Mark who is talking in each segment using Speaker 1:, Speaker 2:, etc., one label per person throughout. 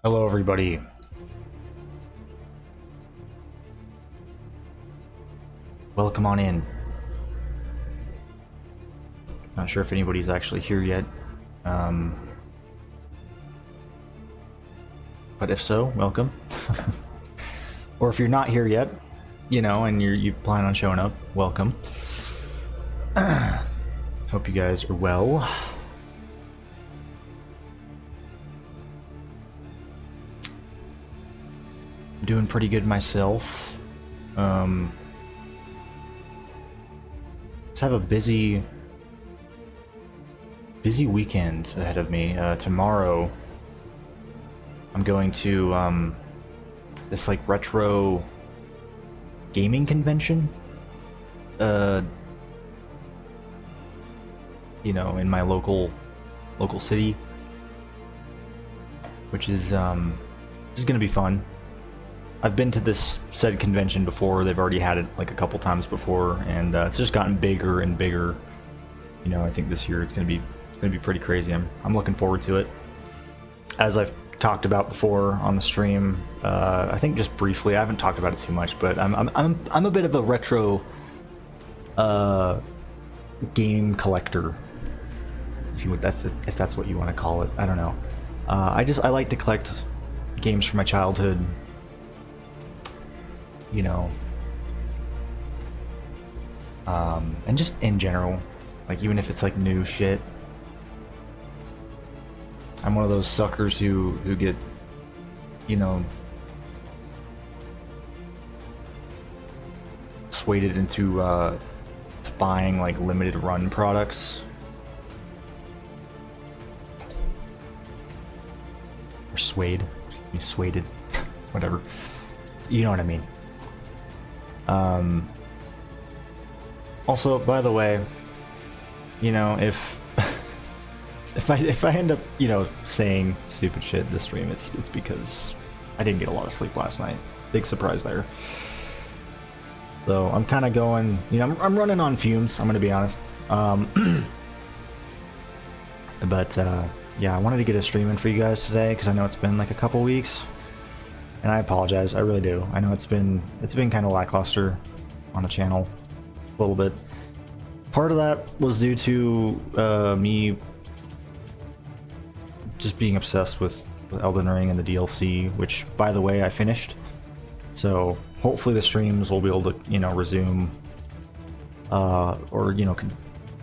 Speaker 1: Hello, everybody. Welcome on in. Not sure if anybody's actually here yet. But if so, welcome. Or if you're not here yet, you know, and you plan on showing up, welcome. Hope you guys are well. I'm doing pretty good myself. Just have a busy weekend ahead of me. Tomorrow I'm going to this like retro gaming convention. You know, in my local city, which is gonna be fun. I've been to this said convention before. They've already had it like a couple times before, and it's just gotten bigger and bigger. You know, I think this year it's gonna be pretty crazy. I'm looking forward to it. As I've talked about before on the stream, I think just briefly. I haven't talked about it too much, but I'm a bit of a retro game collector, if that's what you want to call it. I don't know. I like to collect games from my childhood. You know, and just in general, like even if it's like new shit. I'm one of those suckers who get, you know, swayed into to buying like limited run products. Or swayed. Swayed. Whatever. You know what I mean. Also, by the way, you know, if I end up, you know, saying stupid shit this stream, it's because I didn't get a lot of sleep last night. Big surprise there. So I'm kind of going, you know, I'm running on fumes. I'm gonna be honest. But yeah, I wanted to get a stream in for you guys today because I know it's been like a couple weeks. And I apologize, I really do. I know it's been kind of lackluster on the channel a little bit. Part of that was due to me just being obsessed with Elden Ring and the DLC, which, by the way, I finished. So hopefully the streams will be able to, you know, resume, or, you know, can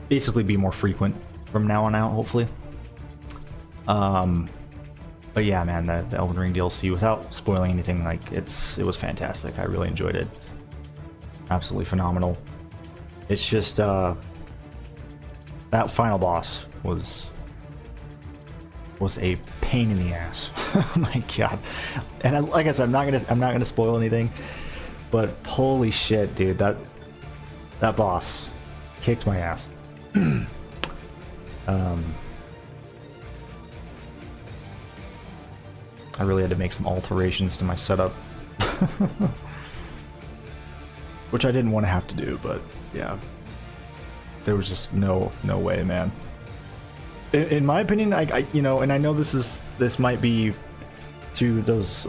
Speaker 1: basically be more frequent from now on out, hopefully. But yeah, man, the Elden Ring DLC, without spoiling anything, like it was fantastic. I really enjoyed it. Absolutely phenomenal. It's just that final boss was a pain in the ass. Oh my god! And like I said, I'm not gonna spoil anything. But holy shit, dude, that boss kicked my ass. I really had to make some alterations to my setup. Which I didn't want to have to do, but yeah. There was just no way, man. In my opinion, I you know, and I know this might be to those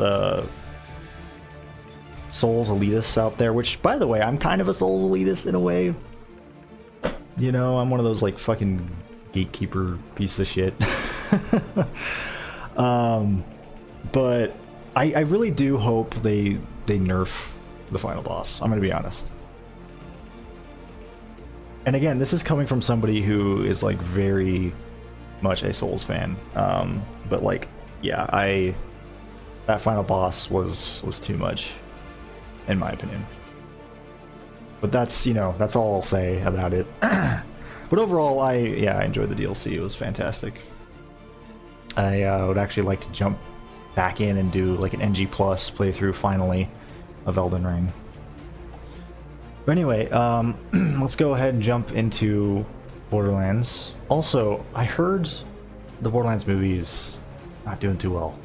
Speaker 1: Souls elitists out there, which, by the way, I'm kind of a Souls elitist in a way. You know, I'm one of those like fucking gatekeeper piece of shit. But I really do hope they nerf the final boss. I'm gonna be honest. And again, this is coming from somebody who is like very much a Souls fan. But like, yeah, that final boss was too much, in my opinion. But that's, you know, that's all I'll say about it. But overall, I enjoyed the DLC. It was fantastic. I would actually like to jump back in and do like an NG Plus playthrough finally of Elden Ring. But anyway, let's go ahead and jump into Borderlands. Also, I heard the Borderlands movie is not doing too well.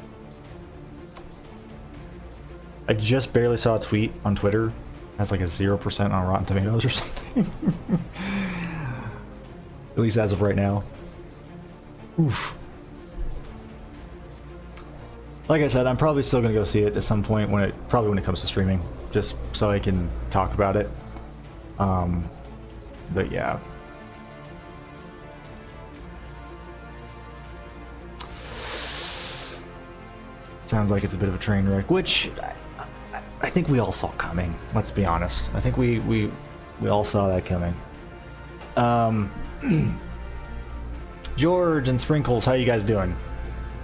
Speaker 1: I just barely saw a tweet on Twitter. It has like a 0% on Rotten Tomatoes or something. At least as of right now. Oof. Like I said, I'm probably still gonna go see it at some point when it comes to streaming, just so I can talk about it. But yeah. Sounds like it's a bit of a train wreck, which I think we all saw coming. Let's be honest. I think we all saw that coming. George and Sprinkles, how you guys doing?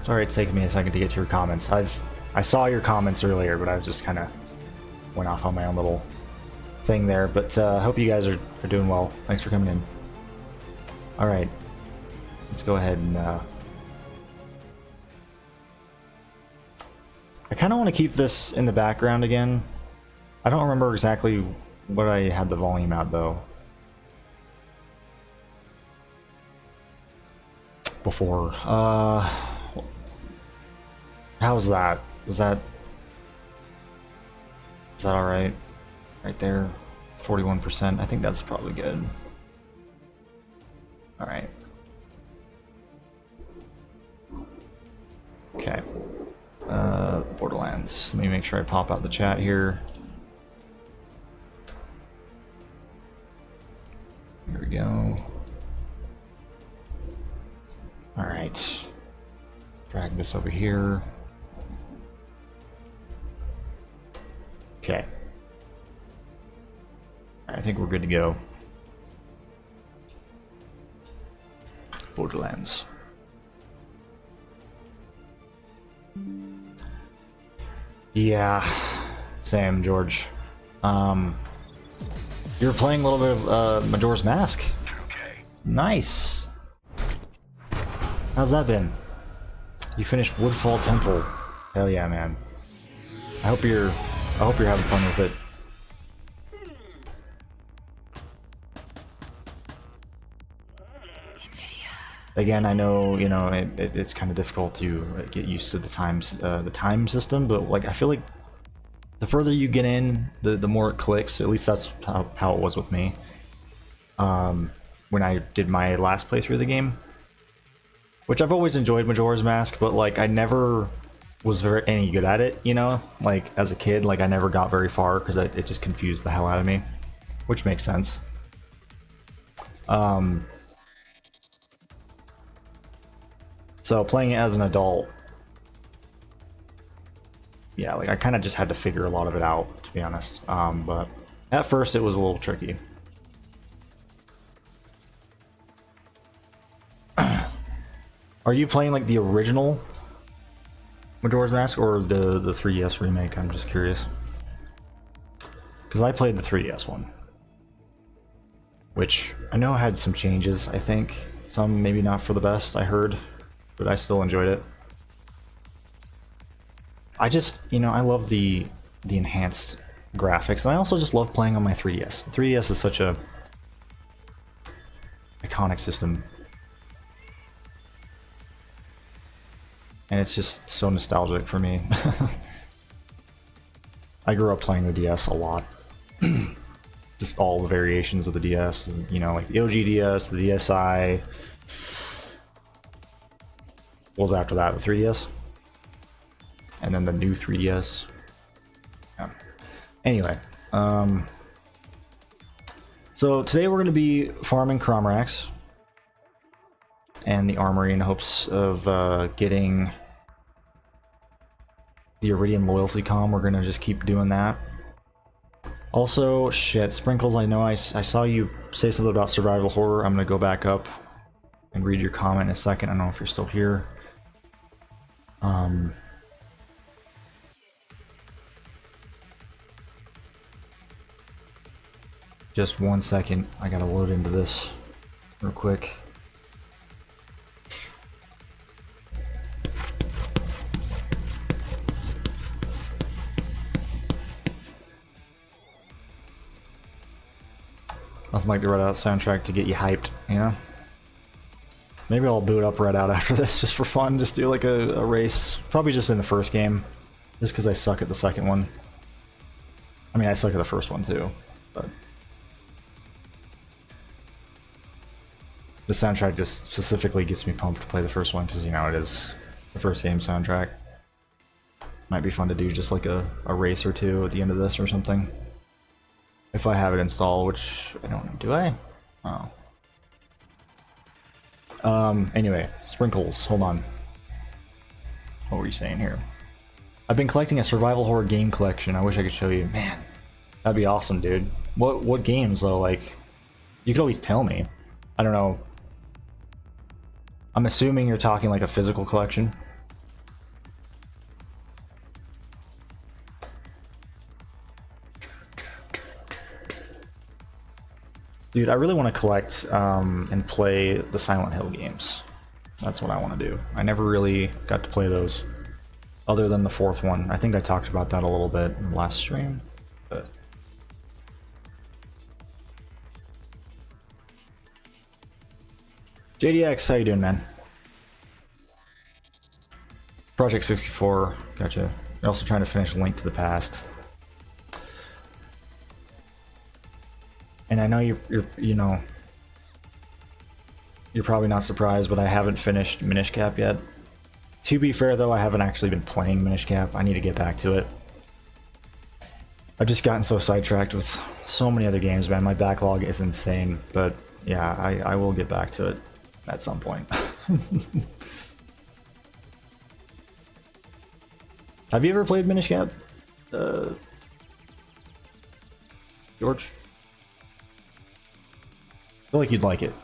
Speaker 1: Sorry, it's taking me a second to get to your comments. I saw your comments earlier, but I just kind of went off on my own little thing there. But I hope you guys are doing well. Thanks for coming in. All right, let's go ahead and. I kind of want to keep this in the background again. I don't remember exactly what I had the volume at though. Before. How's that? Is that alright? Right there. 41%. I think that's probably good. Alright. Okay. Borderlands. Let me make sure I pop out the chat here. Here we go. Alright. Drag this over here. Okay. I think we're good to go. Borderlands. Yeah, same, George. You were playing a little bit of Majora's Mask. Okay. Nice. How's that been? You finished Woodfall Temple. Hell yeah, man. I hope you're having fun with it. Again, I know, you know, it's kind of difficult to get used to the time system, but like I feel like the further you get in, the more it clicks. At least that's how it was with me. When I did my last playthrough of the game, which I've always enjoyed Majora's Mask, but like I never was any good at it, you know? Like as a kid, like I never got very far because it just confused the hell out of me, which makes sense. So playing it as an adult, yeah, like I kind of just had to figure a lot of it out, to be honest. But at first it was a little tricky. Are you playing like the original Majora's Mask or the 3DS remake? I'm just curious. Because I played the 3DS one, which I know had some changes, I think. Some maybe not for the best, I heard. But I still enjoyed it. I just, you know, I love the enhanced graphics, and I also just love playing on my 3DS. The 3DS is such a iconic system. And it's just so nostalgic for me. I grew up playing the DS a lot. Just all the variations of the DS, and, you know, like the OG DS, the DSi. What was after that? The 3DS? And then the new 3DS. Yeah. Anyway, so today we're going to be farming Crawmerax and the Armory in hopes of getting the Iridium Loyalty Com. We're going to just keep doing that. Also, shit, Sprinkles, I know I saw you say something about survival horror. I'm going to go back up and read your comment in a second. I don't know if you're still here. Just 1 second, I gotta load into this real quick. Nothing like the Red Out soundtrack to get you hyped, you know? Maybe I'll boot up Red Out after this just for fun, just do like a race. Probably just in the first game, just because I suck at the second one. I mean, I suck at the first one too, but... the soundtrack just specifically gets me pumped to play the first one, because, you know, it is the first game soundtrack. Might be fun to do just like a race or two at the end of this or something. If I have it installed, which I don't know. Do I? Oh. Anyway, sprinkles. Hold on. What were you saying here? I've been collecting a survival horror game collection. I wish I could show you. Man, that'd be awesome, dude. What games though? Like, you could always tell me. I don't know. I'm assuming you're talking like a physical collection. Dude, I really want to collect and play the Silent Hill games. That's what I want to do. I never really got to play those, other than the fourth one. I think I talked about that a little bit in the last stream. But JDX, how you doing, man? Project 64, gotcha. You're also trying to finish Link to the Past. And I know you know, you're probably not surprised, but I haven't finished Minish Cap yet. To be fair though, I haven't actually been playing Minish Cap. I need to get back to it. I've just gotten so sidetracked with so many other games, man. My backlog is insane, but yeah, I will get back to it at some point. Have you ever played Minish Cap, George? I feel like you'd like it.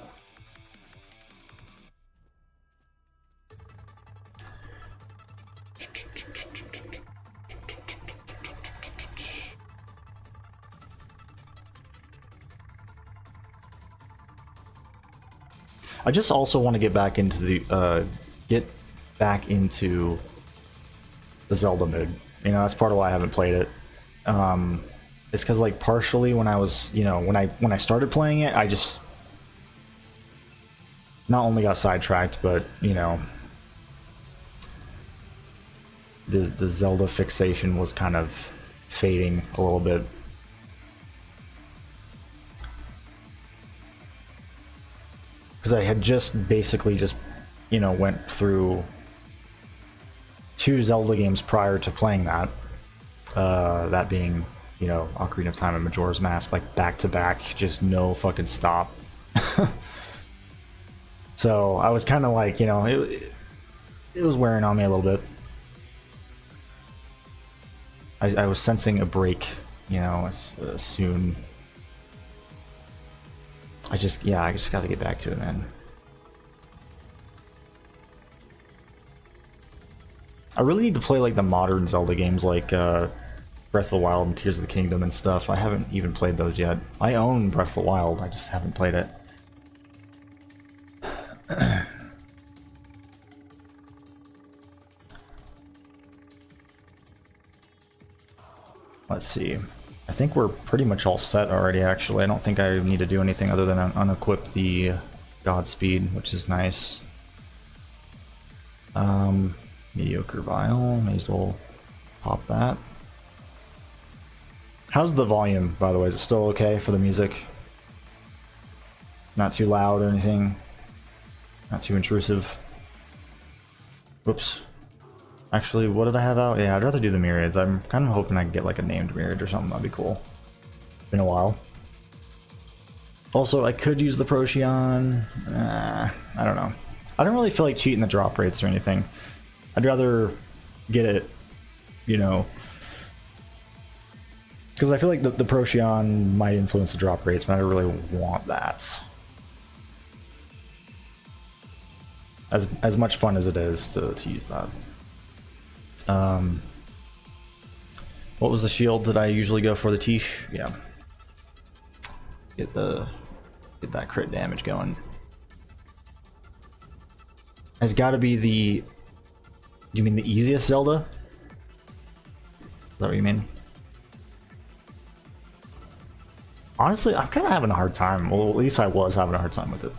Speaker 1: I just also want to get back into the the Zelda mode. You know, that's part of why I haven't played it. It's because like partially when I was, you know, when I started playing it, I just not only got sidetracked, but you know, the Zelda fixation was kind of fading a little bit. Because I had just basically you know, went through 2 Zelda games prior to playing that. That being, you know, Ocarina of Time and Majora's Mask, like back to back, just no fucking stop. So I was kind of like, you know, it was wearing on me a little bit. I was sensing a break, you know, soon. I just got to get back to it, man. I really need to play like the modern Zelda games, like Breath of the Wild and Tears of the Kingdom and stuff. I haven't even played those yet. I own Breath of the Wild, I just haven't played it. Let's see. I think we're pretty much all set already, actually. I don't think I need to do anything other than unequip the Godspeed, which is nice. Mediocre vial, may as well pop that. How's the volume, by the way? Is it still okay for the music? Not too loud or anything? Not too intrusive? Whoops. Actually, what did I have out? Yeah, I'd rather do the myriads. I'm kind of hoping I can get like a named myriad or something. That'd be cool. Been a while. Also, I could use the Procyon. I don't know. I don't really feel like cheating the drop rates or anything. I'd rather get it, you know, because I feel like the Procyon might influence the drop rates, and I don't really want that. As much fun as it is to use that. What was the shield that I usually go for? The Tish? Yeah. Get that crit damage going. Has got to be the... Do you mean the easiest Zelda? Is that what you mean? Honestly, I'm kind of having a hard time. Well, at least I was having a hard time with it.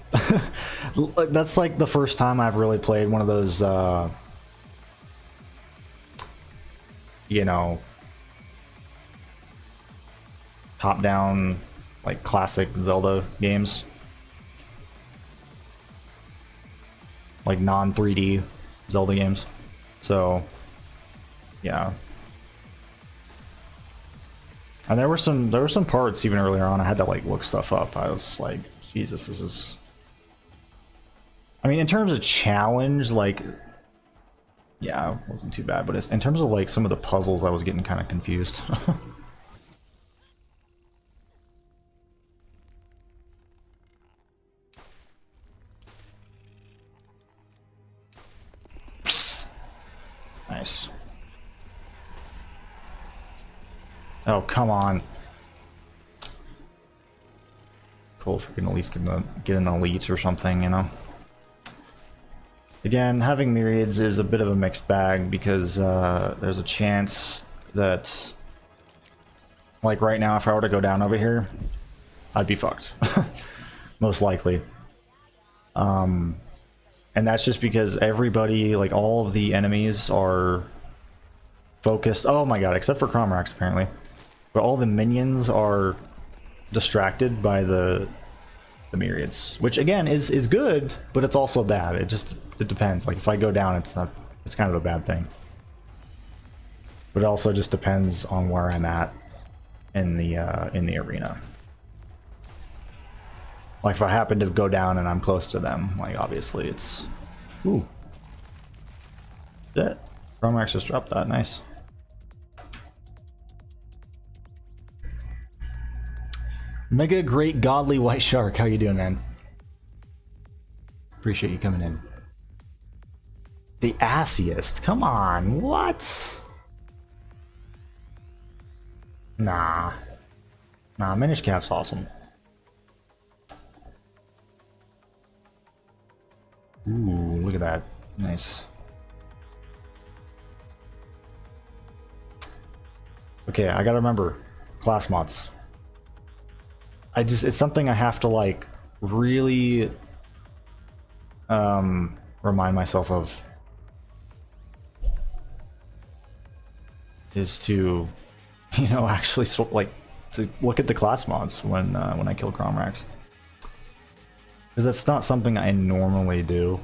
Speaker 1: That's like the first time I've really played one of those, you know, top-down, like, classic Zelda games. Like, non-3D Zelda games. So, Yeah. And there were some parts even earlier on I had to like look stuff up. I was like, Jesus, this is. I mean, in terms of challenge, like, yeah, it wasn't too bad. But it's, in terms of like some of the puzzles, I was getting kind of confused. Nice. Oh, come on. Cool if we can at least get an elite or something, you know? Again, having myriads is a bit of a mixed bag because there's a chance that, like right now, if I were to go down over here, I'd be fucked. Most likely. And that's just because everybody, like all of the enemies are focused. Oh my god, except for Crawmerax apparently. But all the minions are distracted by the myriads, which again is good, but it's also bad. It depends. Like if I go down, it's kind of a bad thing. But it also just depends on where I'm at in the arena. Like if I happen to go down and I'm close to them, like obviously it's ooh. That Crawmerax just dropped that, nice. Mega Great Godly White Shark, how you doing, man? Appreciate you coming in. The assiest, come on, what? Nah, Minish Cap's awesome. Ooh, look at that, nice. Okay, I gotta remember class mods. It's something I have to like really remind myself of, is to, you know, actually like to look at the class mods when I kill Crawmerax, because that's not something I normally do.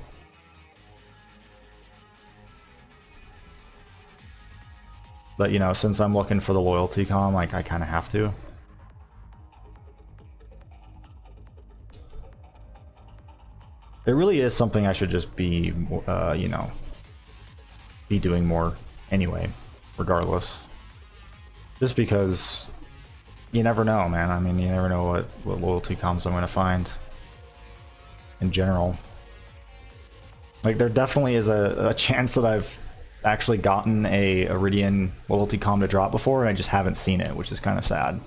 Speaker 1: But you know, since I'm looking for the loyalty comm, like I kind of have to. It really is something I should just be, you know, be doing more anyway, regardless. Just because you never know, man. I mean, you never know what loyalty comms I'm going to find in general. Like, there definitely is a chance that I've actually gotten a Iridian loyalty comm to drop before, and I just haven't seen it, which is kind of sad.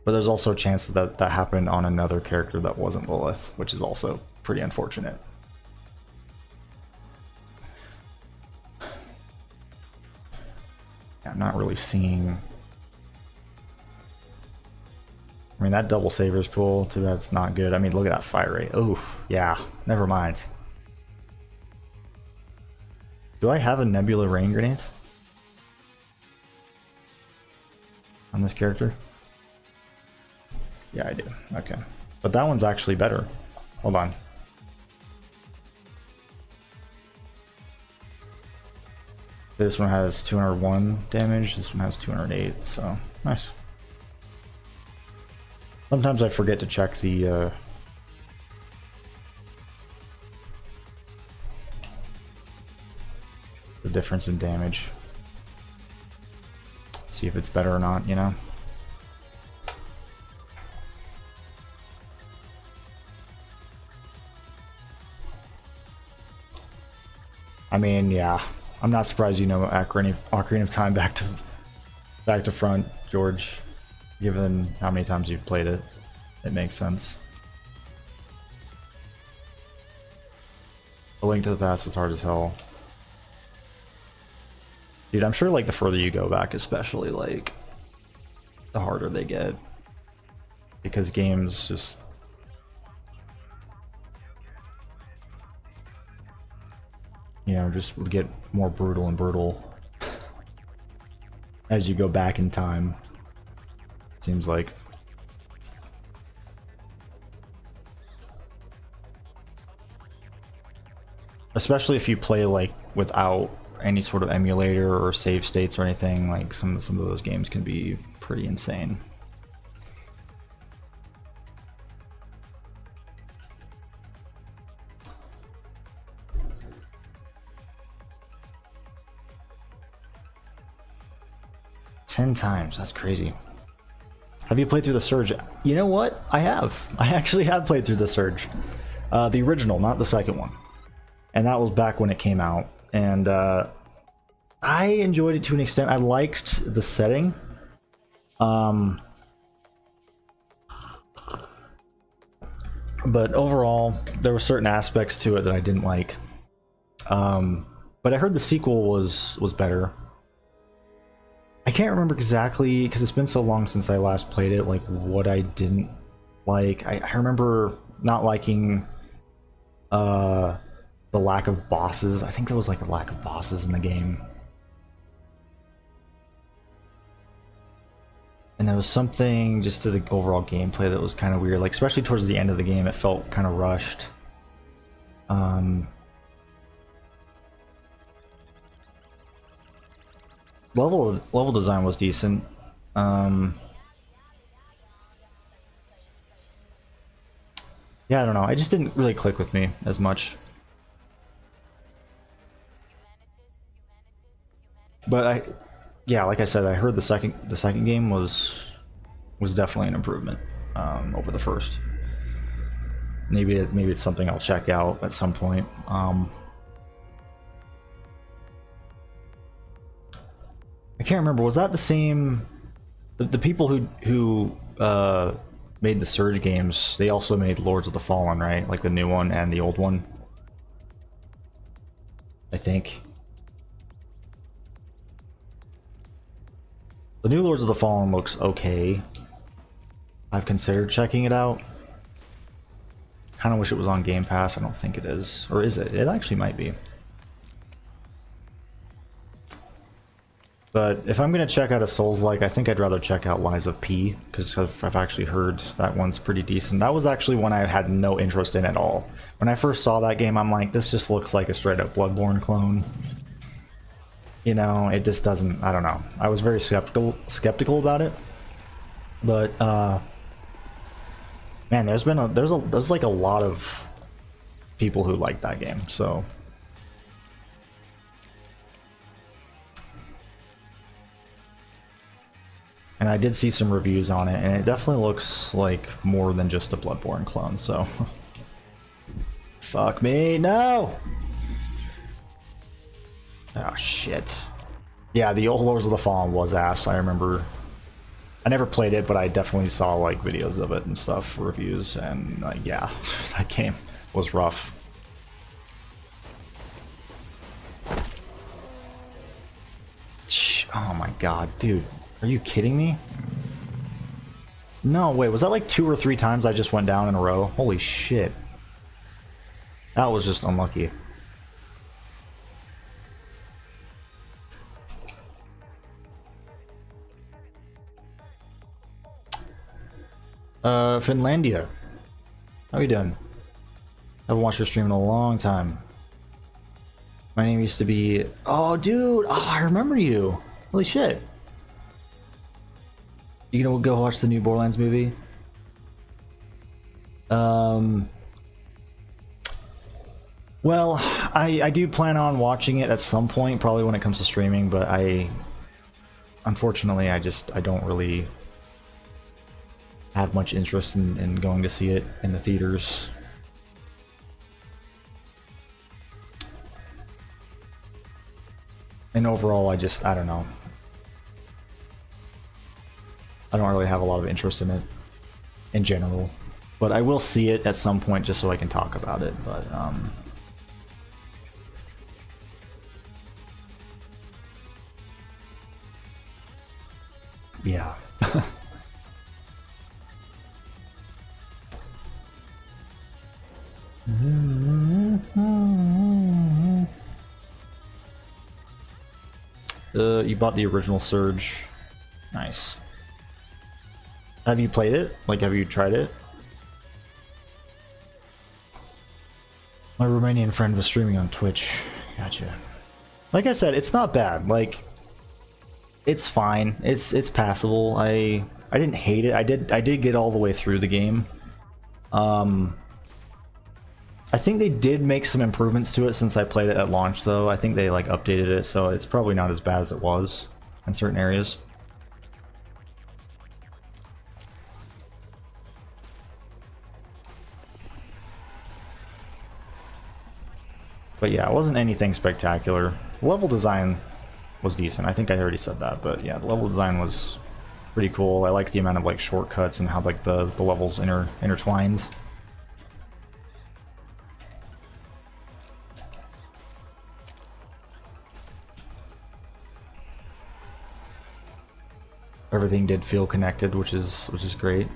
Speaker 1: But there's also a chance that that happened on another character that wasn't Lilith, which is also pretty unfortunate. I'm not really seeing... I mean, that double saver is cool, too bad it's not good. I mean, look at that fire rate. Oh, yeah, never mind. Do I have a Nebula Rain Grenade on this character? Yeah, I do. Okay. But that one's actually better. Hold on. This one has 201 damage, this one has 208, so nice. Sometimes I forget to check the difference in damage. See if it's better or not, you know? I mean, yeah, I'm not surprised you know Ocarina of Time back to front, George. Given how many times you've played it, it makes sense. A Link to the Past is hard as hell. Dude, I'm sure like the further you go back, especially, like, the harder they get. Because games just... you know, just would get more brutal and brutal as you go back in time. Seems like. especially if you play like without any sort of emulator or save states or anything. Like some of those games can be pretty insane. Ten times, that's crazy. Have you played through the Surge? You know what? I have. I actually have played through the Surge. The original, not the second one. And that was back when it came out. And I enjoyed it to an extent. I liked the setting. But overall, there were certain aspects to it that I didn't like. But I heard the sequel was better. I can't remember exactly, because it's been so long since I last played it, like what I didn't like. I remember not liking the lack of bosses. I think there was like a lack of bosses in the game. And there was something just to the overall gameplay that was kind of weird, like especially towards the end of the game, it felt kind of rushed. Level design was decent. Yeah, I don't know. It just didn't really click with me as much. But yeah, like I said, I heard the second game was definitely an improvement over the first. Maybe it's something I'll check out at some point. I can't remember. Was that the same? The people who made the Surge games, they also made Lords of the Fallen, right? Like the new one and the old one, I think. The new Lords of the Fallen looks okay. I've considered checking it out. Kind of wish it was on Game Pass. I don't think it is. Or is it? It actually might be. But if I'm going to check out a Souls-like, I think I'd rather check out Lies of P, because I've actually heard that one's pretty decent. That was actually one I had no interest in at all. When I first saw that game, I'm like, this just looks like a straight-up Bloodborne clone. You know, it just doesn't, I don't know. I was very skeptical about it. But, man, there's like a lot of people who like that game, so... And I did see some reviews on it, and it definitely looks like more than just a Bloodborne clone, so... Fuck me, no! Oh, shit. Yeah, the old Lords of the Fallen was ass, I remember. I never played it, but I definitely saw, like, videos of it and stuff, reviews, and, yeah, that game was rough. Oh my god, dude. Are you kidding me? No, wait, was that like 2 or 3 times I just went down in a row? Holy shit. That was just unlucky. Finlandia. How you doing? Haven't watched your stream in a long time. My name used to be... Oh, dude! Oh, I remember you! Holy shit. You gonna go watch the new Borderlands movie? Well, I do plan on watching it at some point, probably when it comes to streaming, but unfortunately, I don't really have much interest in going to see it in the theaters. And overall, I don't know. I don't really have a lot of interest in it in general, but I will see it at some point just so I can talk about it. But yeah. You bought the original Surge. Nice. Have you played it? Like, have you tried it? My Romanian friend was streaming on Twitch. Gotcha. Like I said, it's not bad. Like, it's fine. It's passable. I didn't hate it. I did get all the way through the game. I think they did make some improvements to it since I played it at launch, though. I think they like updated it, so it's probably not as bad as it was in certain areas. But yeah, it wasn't anything spectacular. Level design was decent. I think I already said that, but yeah, the level design was pretty cool. I like the amount of like shortcuts and how like the levels intertwined. Everything did feel connected, which is great.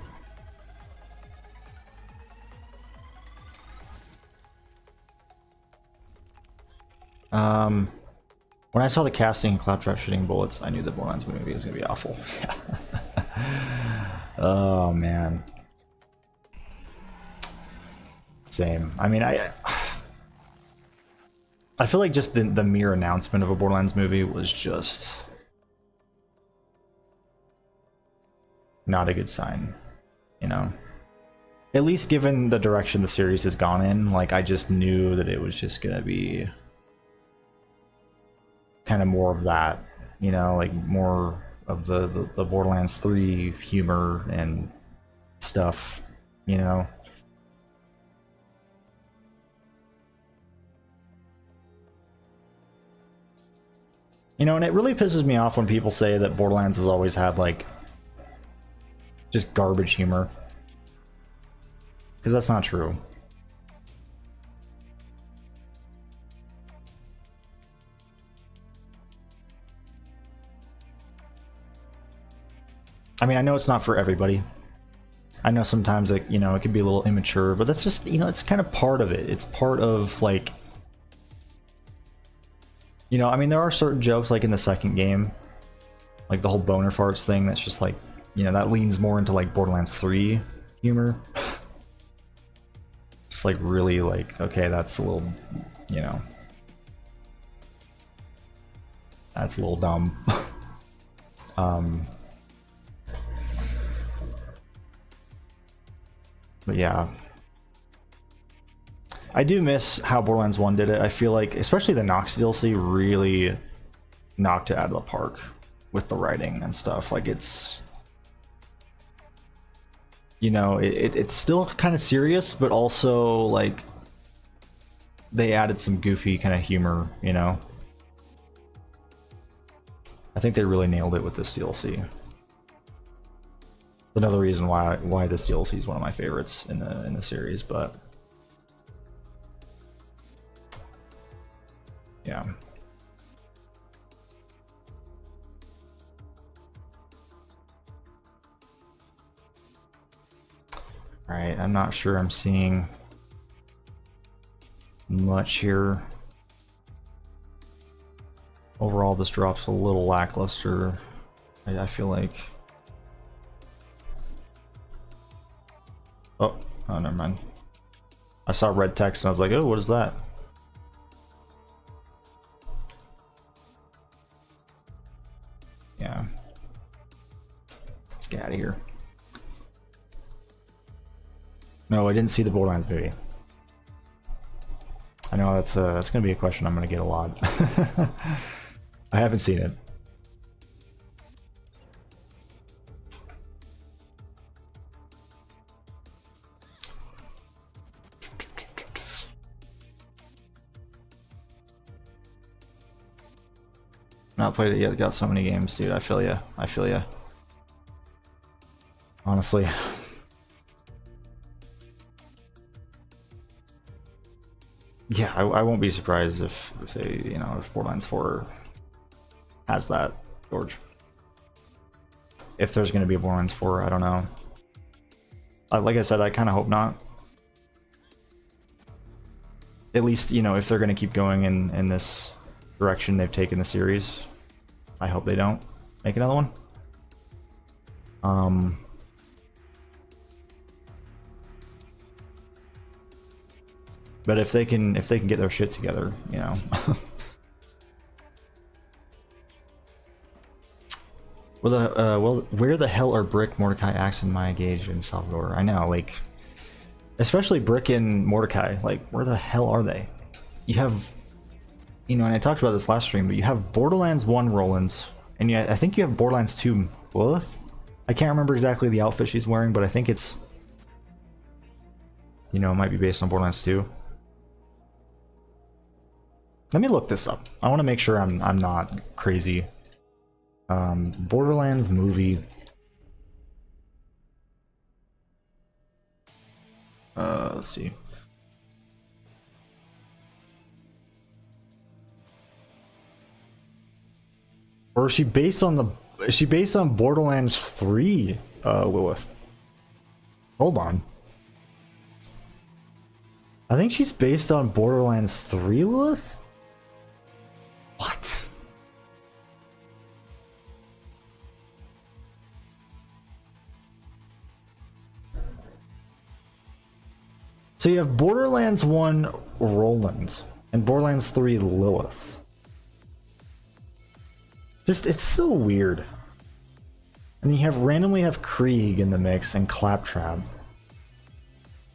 Speaker 1: When I saw the casting and Claptrap shooting bullets, I knew the Borderlands movie was gonna be awful. Oh man. Same. I mean, I feel like just the mere announcement of a Borderlands movie was just not a good sign, you know? At least given the direction the series has gone in, like, I just knew that it was just gonna be kind of more of that, you know, like more of the Borderlands 3 humor and stuff, you know? You know, and it really pisses me off when people say that Borderlands has always had, like, just garbage humor. Because that's not true. I mean, I know it's not for everybody. I know sometimes, like, you know, it can be a little immature, but that's just, you know, it's kind of part of it. It's part of, like, you know, I mean, there are certain jokes, like in the second game, like the whole boner farts thing, that's just like, you know, that leans more into like Borderlands 3 humor. Just like really like, okay, that's a little, you know, that's a little dumb. But yeah, I do miss how Borderlands 1 did it. I feel like, especially the Nox DLC, really knocked it out of the park with the writing and stuff. Like, it's, you know, it's still kind of serious, but also, like, they added some goofy kind of humor, you know? I think they really nailed it with this DLC. Another reason why this DLC is one of my favorites in the series, but yeah. All right, I'm not sure I'm seeing much here. Overall, this drop's a little lackluster. I feel like. Oh, never mind. I saw red text and I was like, oh, what is that? Yeah. Let's get out of here. No, I didn't see the Borderlands movie. I know that's gonna be a question I'm gonna get a lot. I haven't seen it. Not played it yet. Got so many games, dude. I feel ya. I feel ya. Honestly. Yeah, I won't be surprised if they, you know, if Borderlands 4 has that, George. If there's going to be a Borderlands 4, I don't know. Like I said, I kind of hope not. At least, you know, if they're going to keep going in this direction they've taken the series, I hope they don't make another one. But if they can get their shit together, you know. Well, where the hell are Brick, Mordecai, Axe, and Maya Gage in Salvador? I know, like, especially Brick and Mordecai. Like, where the hell are they? You have, you know, and I talked about this last stream, but you have Borderlands 1 Roland, and I think you have Borderlands 2 Lilith. I can't remember exactly the outfit she's wearing, but I think it's, you know, it might be based on Borderlands 2. Let me look this up. I want to make sure I'm not crazy. Borderlands movie. Let's see. Or is she based on Borderlands 3, Lilith? Hold on. I think she's based on Borderlands 3, Lilith? What? So you have Borderlands 1 Roland and Borderlands 3 Lilith. Just, it's so weird. And you randomly have Krieg in the mix and Claptrap.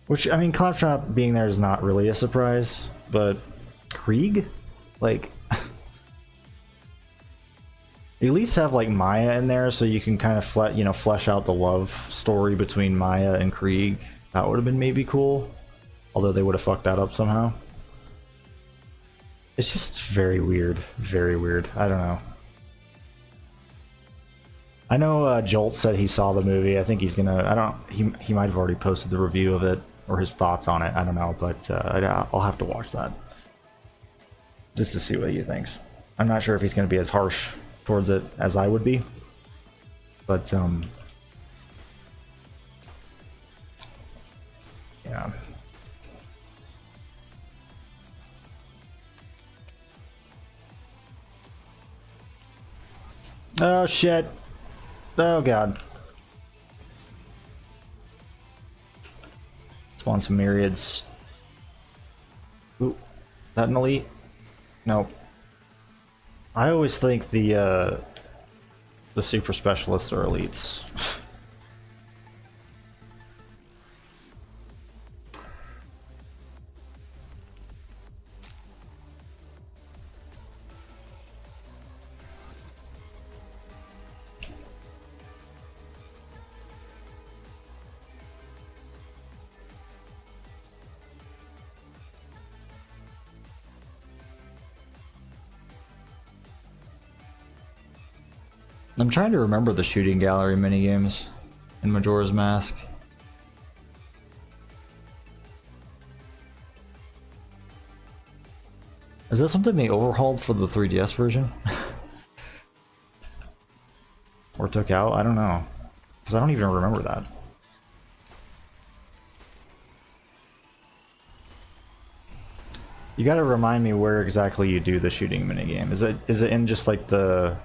Speaker 1: Which, I mean, Claptrap being there is not really a surprise, but Krieg? Like, at least have like Maya in there so you can kind of flesh out the love story between Maya and Krieg. That would have been maybe cool. Although they would have fucked that up somehow. It's just very weird. Very weird. I don't know. I know Jolt said he saw the movie. I think he's gonna... He might have already posted the review of it. Or his thoughts on it. I don't know. But I'll have to watch that. Just to see what he thinks. I'm not sure if he's gonna be as harsh towards it as I would be. But, yeah. Oh shit. Oh god. Spawn some myriads. Ooh. That an elite? Nope. I always think the super specialists are elites. I'm trying to remember the shooting gallery minigames in Majora's Mask. Is that something they overhauled for the 3DS version? Or took out? I don't know. Because I don't even remember that. You gotta remind me where exactly you do the shooting minigame. Is it in just like the...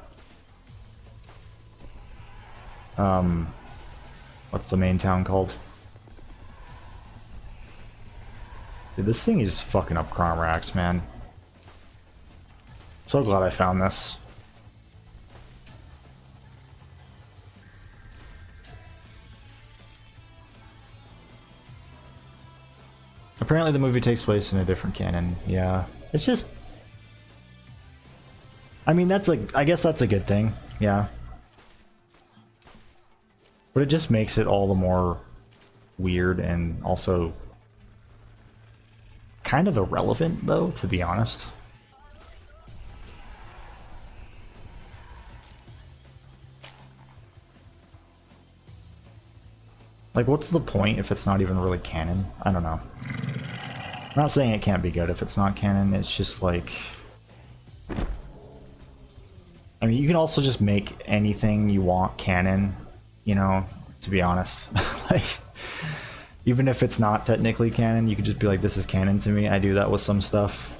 Speaker 1: what's the main town called? Dude, this thing is fucking up Crawmerax, man. So glad I found this. Apparently the movie takes place in a different canon. Yeah. It's just... I mean, I guess that's a good thing. Yeah. But it just makes it all the more weird and also kind of irrelevant, though, to be honest. Like, what's the point if it's not even really canon? I don't know. I'm not saying it can't be good if it's not canon, it's just like... I mean, you can also just make anything you want canon, you know, to be honest. Like, even if it's not technically canon, you could just be like, this is canon to me. I do that with some stuff.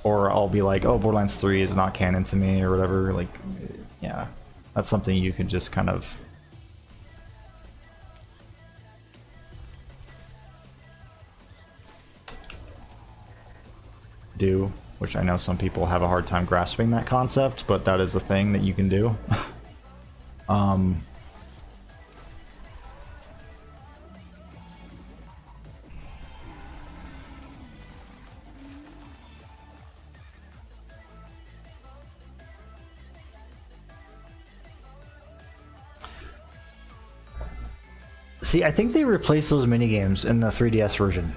Speaker 1: Or I'll be like, oh, Borderlands 3 is not canon to me, or whatever. Like, yeah, that's something you could just kind of... do, which I know some people have a hard time grasping that concept, but that is a thing that you can do. See, I think they replaced those minigames in the 3DS version.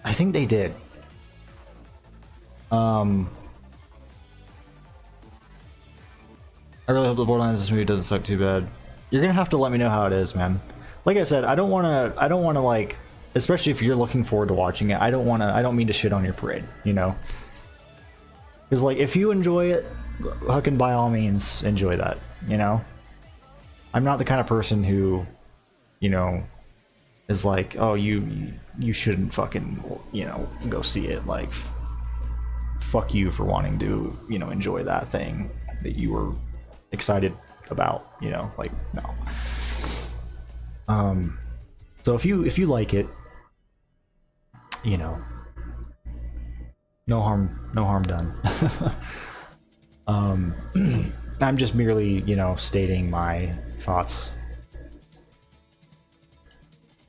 Speaker 1: I think they did. I really hope the Borderlands this movie doesn't suck too bad. You're gonna have to let me know how it is, man. Like I said, I don't wanna like, especially if you're looking forward to watching it, I don't mean to shit on your parade, you know? Because like, if you enjoy it, fucking by all means enjoy that, you know? I'm not the kind of person who, you know, is like, oh, you shouldn't fucking, you know, go see it. Like, fuck you for wanting to, you know, enjoy that thing that you were excited about, you know? Like, no. So if you like it, you know, no harm done. I'm just merely, you know, stating my thoughts.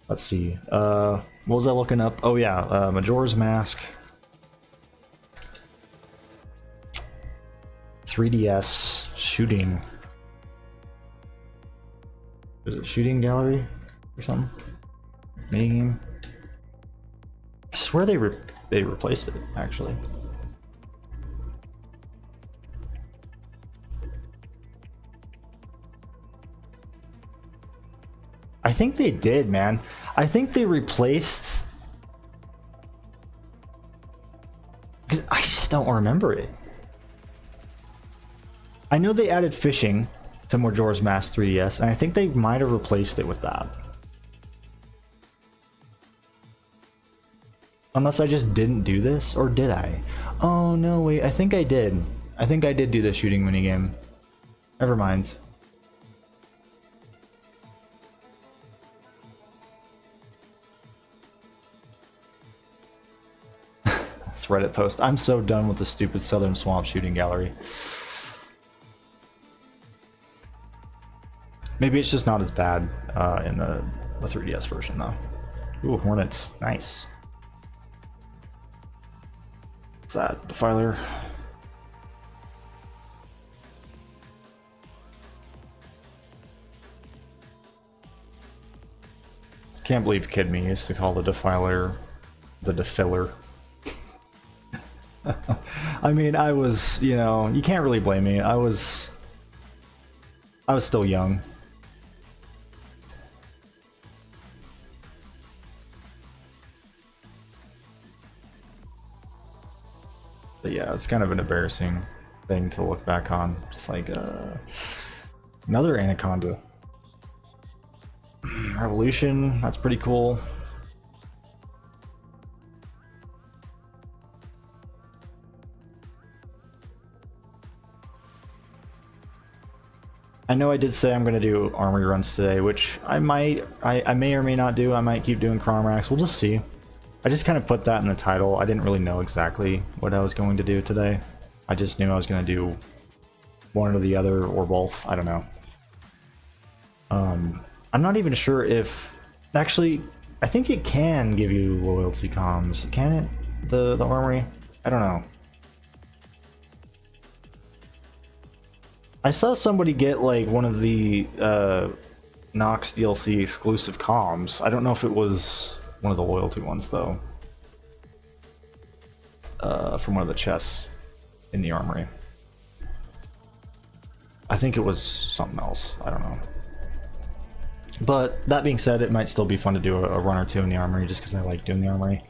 Speaker 1: Let's see. What was I looking up? Oh yeah, Majora's Mask. 3DS shooting. Is it shooting gallery or something? Minigame. I swear they replaced it actually. I think they did, man. I think they replaced... Because I just don't remember it. I know they added fishing to Majora's Mask 3DS, and I think they might have replaced it with that. Unless I just didn't do this, or did I? Oh, no, wait, I think I did. I think I did do the shooting minigame. Never mind. Reddit post. I'm so done with the stupid Southern Swamp shooting gallery. Maybe it's just not as bad in the 3DS version though. Ooh, Hornets. Nice. What's that? Defiler. Can't believe Kid Me used to call the Defiler the Defiller. I mean, I was, you know, you can't really blame me. I was still young. But yeah, it's kind of an embarrassing thing to look back on. Just like, another Anaconda. Revolution, that's pretty cool. I know I did say I'm going to do Armory runs today, which I may or may not do. I might keep doing Crawmerax. We'll just see. I just kind of put that in the title. I didn't really know exactly what I was going to do today. I just knew I was going to do one or the other, or both. I don't know. I'm not even sure if... Actually, I think it can give you loyalty comms. Can it? The Armory? I don't know. I saw somebody get like one of the Nox DLC exclusive comms. I don't know if it was one of the loyalty ones though. From one of the chests in the Armory. I think it was something else. I don't know. But that being said, it might still be fun to do a run or two in the Armory just because I like doing the Armory.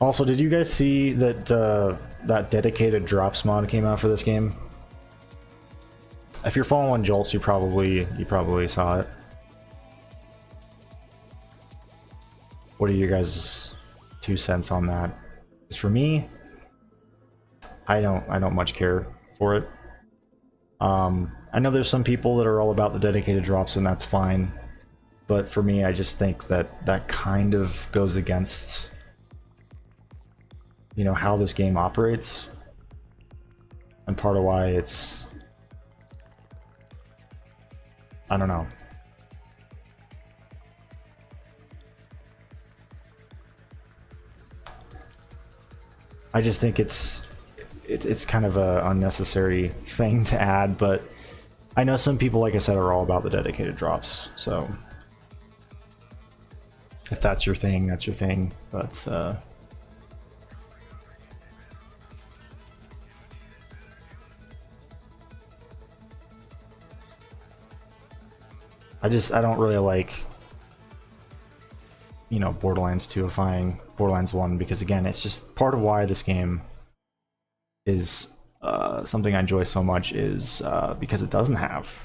Speaker 1: Also, did you guys see that that dedicated drops mod came out for this game? If you're following Jolts, you probably saw it. What are your guys' 2 cents on that? Because for me, I don't much care for it. I know there's some people that are all about the dedicated drops, and that's fine. But for me, I just think that that kind of goes against, you know, how this game operates. And part of why it's, I don't know. I just think it's kind of a unnecessary thing to add, but I know some people, like I said, are all about the dedicated drops, so if that's your thing, that's your thing, but I don't really like, you know, Borderlands 2ifying Borderlands 1, because again, it's just part of why this game is something I enjoy so much is because it doesn't have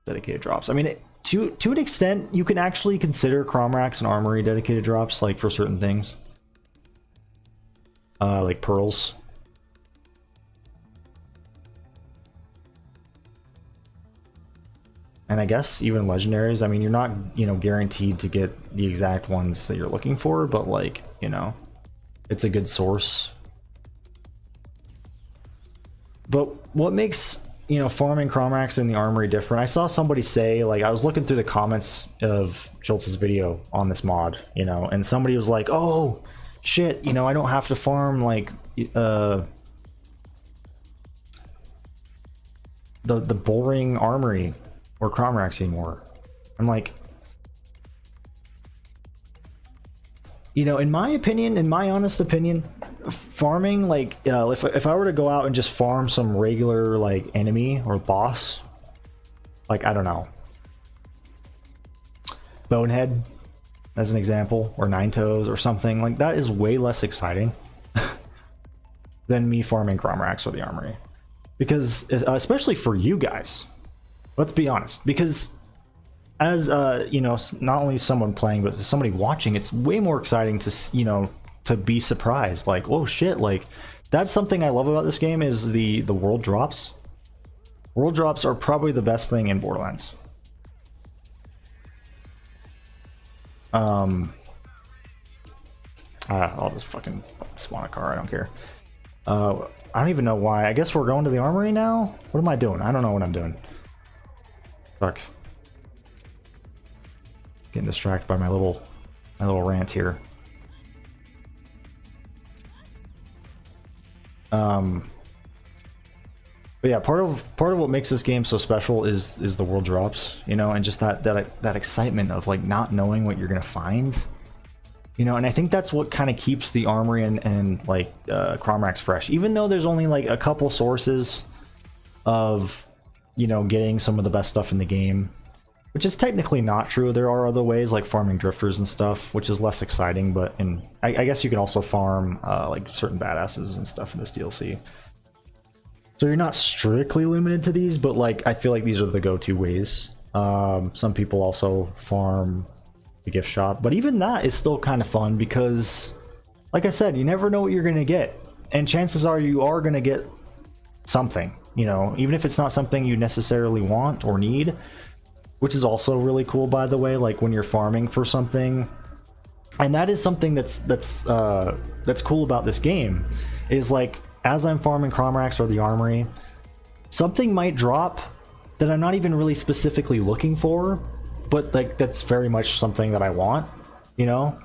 Speaker 1: dedicated drops. I mean, to an extent, you can actually consider Crawmerax and Armory dedicated drops, like for certain things, like pearls. And I guess even legendaries. I mean, you're not, you know, guaranteed to get the exact ones that you're looking for, but like, you know, it's a good source. But what makes, you know, farming Crawmerax in the Armory different? I saw somebody say, like, I was looking through the comments of Schultz's video on this mod, you know, and somebody was like, oh shit, you know, I don't have to farm like the boring Armory or Crawmerax anymore. I'm like, you know, in my opinion, in my honest opinion, farming, like, if I were to go out and just farm some regular, like, enemy or boss, like, I don't know, Bonehead, as an example, or Nine Toes or something, like, that is way less exciting than me farming Crawmerax or the Armory. Because, especially for you guys, let's be honest, because as you know, not only someone playing but somebody watching, it's way more exciting to, you know, to be surprised, like, oh shit, like, that's something I love about this game is the world drops. World drops are probably the best thing in Borderlands. I'll just fucking spawn a car, I don't care. I don't even know why. I guess we're going to the Armory now? What am I doing? I don't know what I'm doing. Fuck. Getting distracted by my little rant here. But yeah, part of what makes this game so special is the world drops, you know, and just that excitement of like not knowing what you're gonna find, you know. And I think that's what kind of keeps the Armory and like Crawmerax fresh, even though there's only like a couple sources of, you know, getting some of the best stuff in the game, which is technically not true. There are other ways, like farming drifters and stuff, which is less exciting, but I guess you can also farm like certain badasses and stuff in this DLC. So you're not strictly limited to these, but like I feel like these are the go-to ways. Some people also farm the gift shop, but even that is still kind of fun because, like I said, you never know what you're gonna get, and chances are you are gonna get something, you know, even if it's not something you necessarily want or need, which is also really cool, by the way. Like when you're farming for something, and that is something that's cool about this game, is like, as I'm farming Crawmerax or the Armory, something might drop that I'm not even really specifically looking for, but like that's very much something that I want, you know,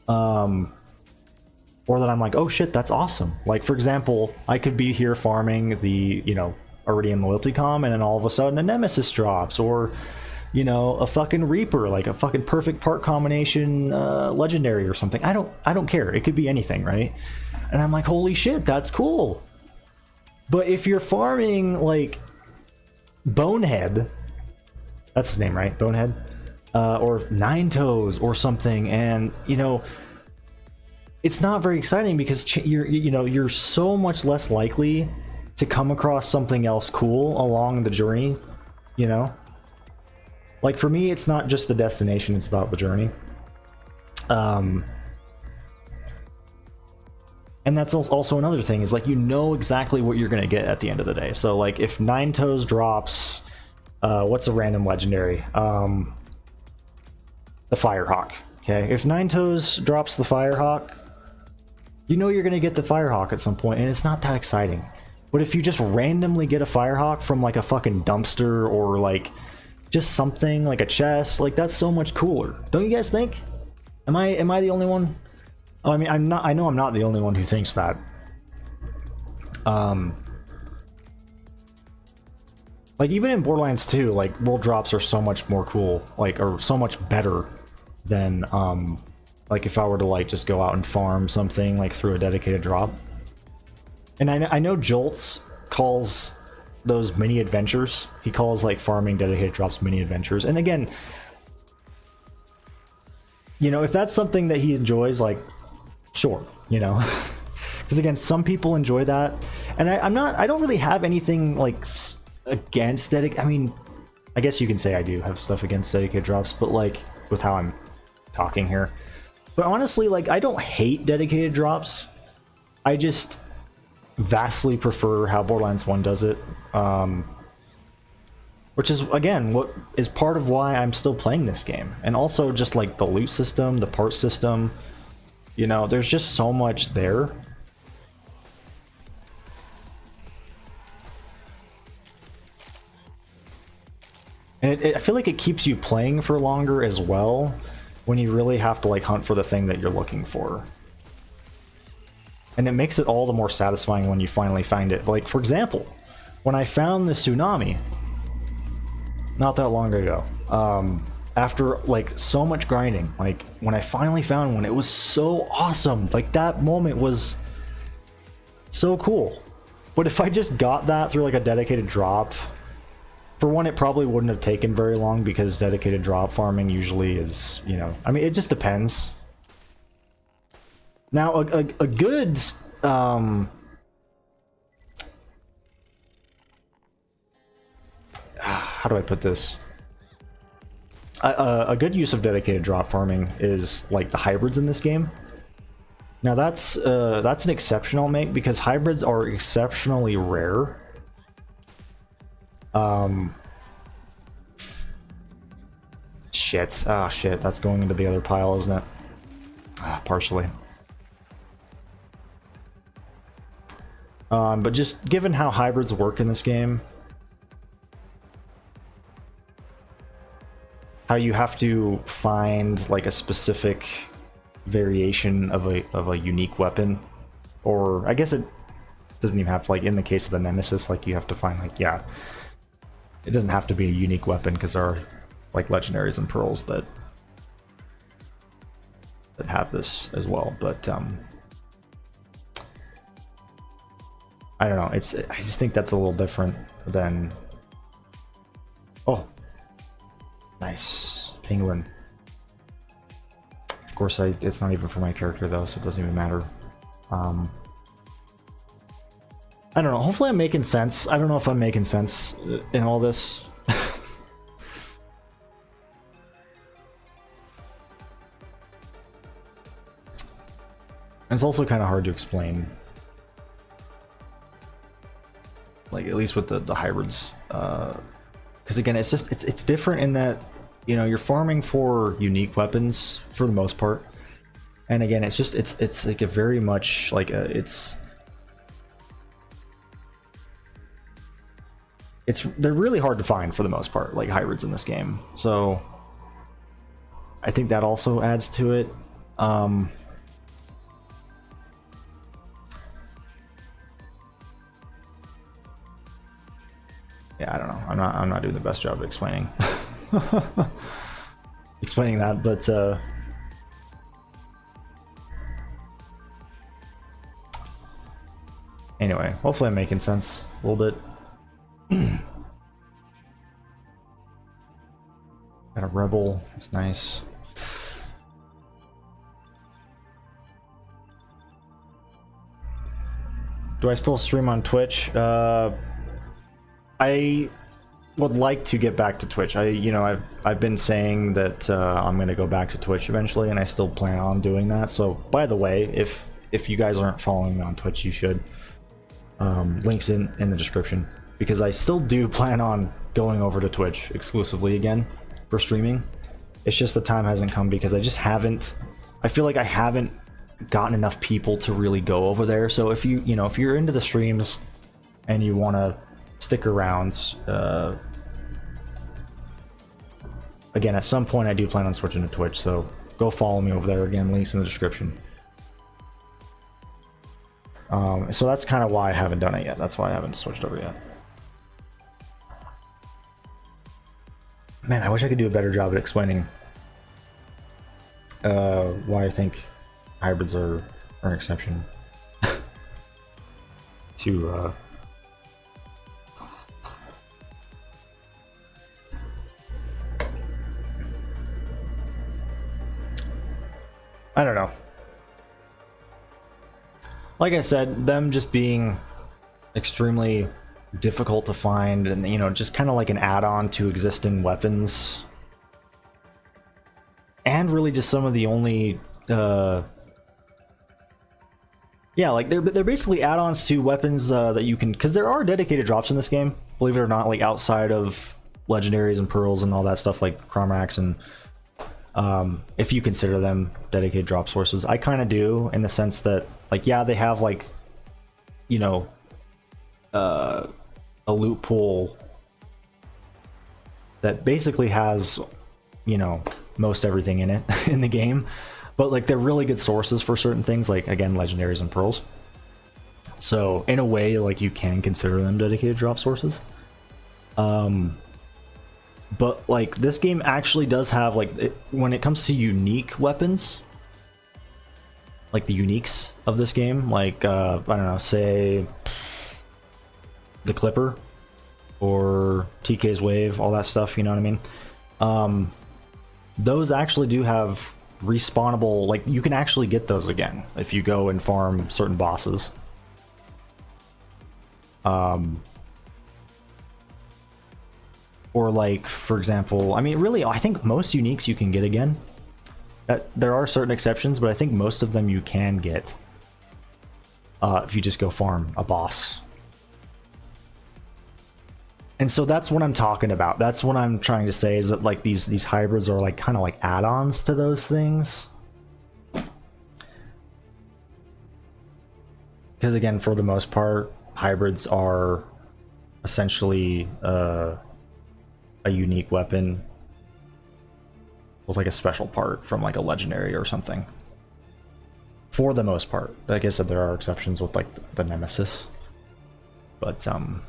Speaker 1: or that I'm like, oh shit, that's awesome. Like, for example, I could be here farming the, you know, Iridium Loyalty Com, and then all of a sudden a Nemesis drops, or, you know, a fucking Reaper, like a fucking perfect part combination legendary or something. I don't care. It could be anything, right? And I'm like, holy shit, that's cool. But if you're farming like Bonehead, that's his name, right? Bonehead, or Nine Toes or something, and you know, it's not very exciting because you're so much less likely to come across something else cool along the journey, you know. Like for me, it's not just the destination, it's about the journey. And that's also another thing, is like, you know exactly what you're going to get at the end of the day. So like if Nine Toes drops, what's a random legendary? The Firehawk. Okay, if Nine Toes drops the Firehawk, you know you're going to get the Firehawk at some point, and it's not that exciting. But if you just randomly get a Firehawk from like a fucking dumpster, or like just something like a chest, like that's so much cooler. Don't you guys think? Am I the only one? Oh, I mean, I'm not. I know I'm not the only one who thinks that. Like even in Borderlands 2, like world drops are so much more cool, like, or so much better than like if I were to like just go out and farm something like through a dedicated drop. And I know Jolts calls those mini adventures. He calls like farming dedicated drops mini adventures. And again, you know, if that's something that he enjoys, like, sure, you know, because again, some people enjoy that, and I don't really have anything like against dedicated. I mean, I guess you can say I do have stuff against dedicated drops, but like with how I'm talking here. But honestly, like, I don't hate dedicated drops. I just vastly prefer how Borderlands 1 does it. Which is, again, what is part of why I'm still playing this game. And also just like the loot system, the part system, you know, there's just so much there. And I feel like it keeps you playing for longer as well, when you really have to like hunt for the thing that you're looking for. And it makes it all the more satisfying when you finally find it. Like, for example, when I found the tsunami not that long ago, after like so much grinding, like when I finally found one, it was so awesome. Like that moment was so cool. But if I just got that through like a dedicated drop, for one, it probably wouldn't have taken very long, because dedicated drop farming usually is, you know, I mean, it just depends. Now, a good how do I put this? A good use of dedicated drop farming is like the hybrids in this game. Now that's an exception I'll make, because hybrids are exceptionally rare. Shit. Ah, shit. That's going into the other pile, isn't it? Partially. But just given how hybrids work in this game, how you have to find like a specific variation of a unique weapon, or I guess it doesn't even have to, like in the case of the Nemesis, like you have to find like, yeah, it doesn't have to be a unique weapon, because there are like legendaries and pearls that have this as well. But I don't know, I just think that's a little different than... Oh, nice penguin. Of course, it's not even for my character though, so it doesn't even matter. I don't know, hopefully I'm making sense. I don't know if I'm making sense in all this. And it's also kind of hard to explain, like at least with the hybrids, because again, it's just it's different in that, you know, you're farming for unique weapons for the most part, and again, it's just it's like a very much like they're really hard to find for the most part, like hybrids in this game. So I think that also adds to it. Yeah, I don't know. I'm not doing the best job of explaining explaining that, but anyway, hopefully I'm making sense a little bit. Got a rebel. It's nice. Do I still stream on Twitch? I would like to get back to Twitch. I've been saying that I'm going to go back to Twitch eventually, and I still plan on doing that. So, by the way, if if you guys aren't following me on Twitch, you should. Links in the description, because I still do plan on going over to Twitch exclusively again for streaming. It's just the time hasn't come because I just haven't. I feel like I haven't gotten enough people to really go over there. So if if you're into the streams and you want to stick around, again, at some point I do plan on switching to Twitch, so go follow me over there. Again, links in the description. So that's kind of why I haven't done it yet. That's why I haven't switched over yet. Man, I wish I could do a better job at explaining why I think hybrids are an exception to I don't know. Like I said, them just being extremely difficult to find, and just kind of like an add-on to existing weapons, and really just some of the only yeah, like they're basically add-ons to weapons that you can, because there are dedicated drops in this game, believe it or not, like outside of legendaries and pearls and all that stuff, like Crawmerax, and if you consider them dedicated drop sources. I kind of do, in the sense that, like, yeah, they have like a loot pool that basically has most everything in it in the game, but like they're really good sources for certain things, like, again, legendaries and pearls. So in a way, like, you can consider them dedicated drop sources. But like this game actually does have, like, when it comes to unique weapons, like the uniques of this game, like I don't know, say the Clipper or TK's Wave, all that stuff, you know what I mean? Those actually do have respawnable, like, you can actually get those again if you go and farm certain bosses. Or, like, for example, I mean, really, I think most uniques you can get again. There are certain exceptions, but I think most of them you can get if you just go farm a boss. And so that's what I'm talking about. That's what I'm trying to say, is that, like, these hybrids are, like, kind of like add-ons to those things. Because, again, for the most part, hybrids are essentially a unique weapon with, like, a special part from, like, a legendary or something. For the most part. Like I said, there are exceptions with, like, the Nemesis. But, so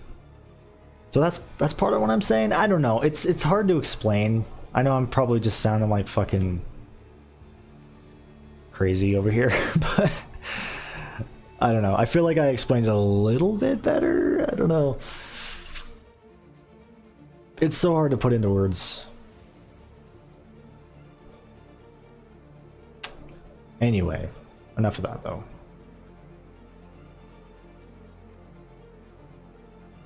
Speaker 1: that's part of what I'm saying. I don't know. It's hard to explain. I know I'm probably just sounding like fucking crazy over here, but I don't know. I feel like I explained it a little bit better. I don't know. It's so hard to put into words. Anyway, enough of that, though.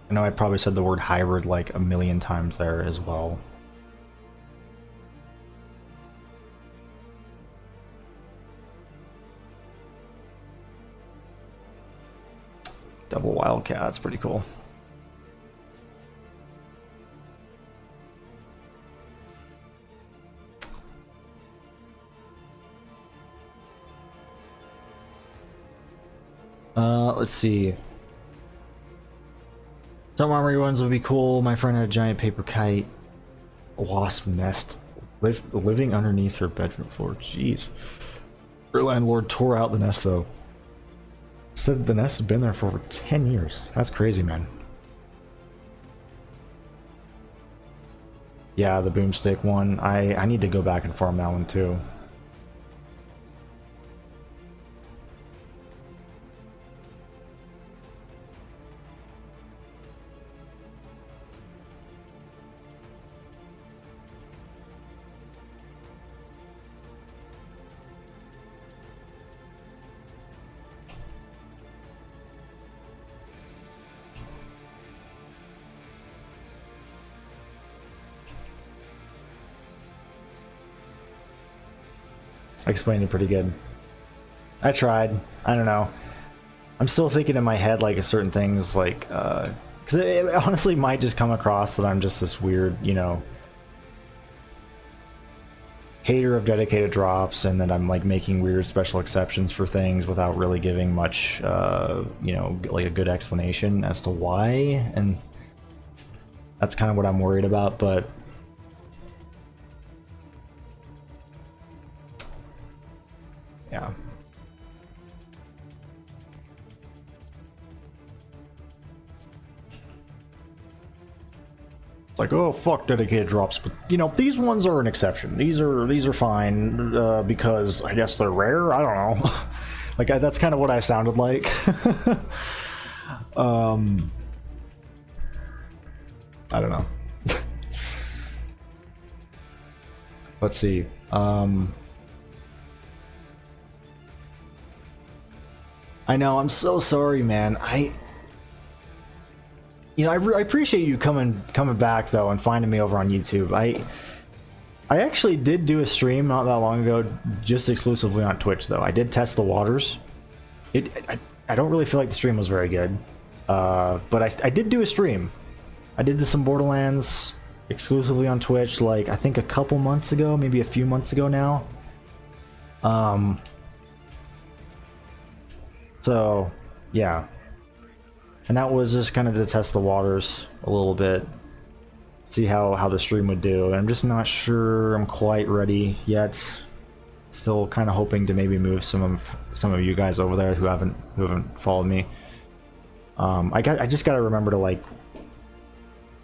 Speaker 1: I know I probably said the word hybrid like a million times there as well. Double Wildcat, that's pretty cool. Let's see. Some armory ones would be cool. My friend had a giant paper kite, a wasp nest, living underneath her bedroom floor. Jeez. Her landlord tore out the nest, though. Said the nest has been there for over 10 years. That's crazy, man. Yeah, the boomstick one. I need to go back and farm that one, too. I explained it pretty good. I tried. I don't know. I'm still thinking in my head like certain things like because it honestly might just come across that I'm just this weird, you know, hater of dedicated drops, and that I'm like making weird special exceptions for things without really giving much, you know, like a good explanation as to why, and that's kind of what I'm worried about. But yeah. Like, oh fuck dedicated drops, but you know, these ones are an exception. These are fine because I guess they're rare. I don't know. Like that's kind of what I sounded like. I don't know. Let's see. I know, I'm so sorry, man. You know, I appreciate you coming back though and finding me over on YouTube. I actually did do a stream not that long ago, just exclusively on Twitch though. I did test the waters. I don't really feel like the stream was very good, but I did do a stream. I did some Borderlands exclusively on Twitch, like I think a couple months ago, maybe a few months ago now. So yeah. And that was just kind of to test the waters a little bit, see how the stream would do. And I'm just not sure I'm quite ready yet. Still kind of hoping to maybe move some of you guys over there who haven't followed me. I just gotta remember to like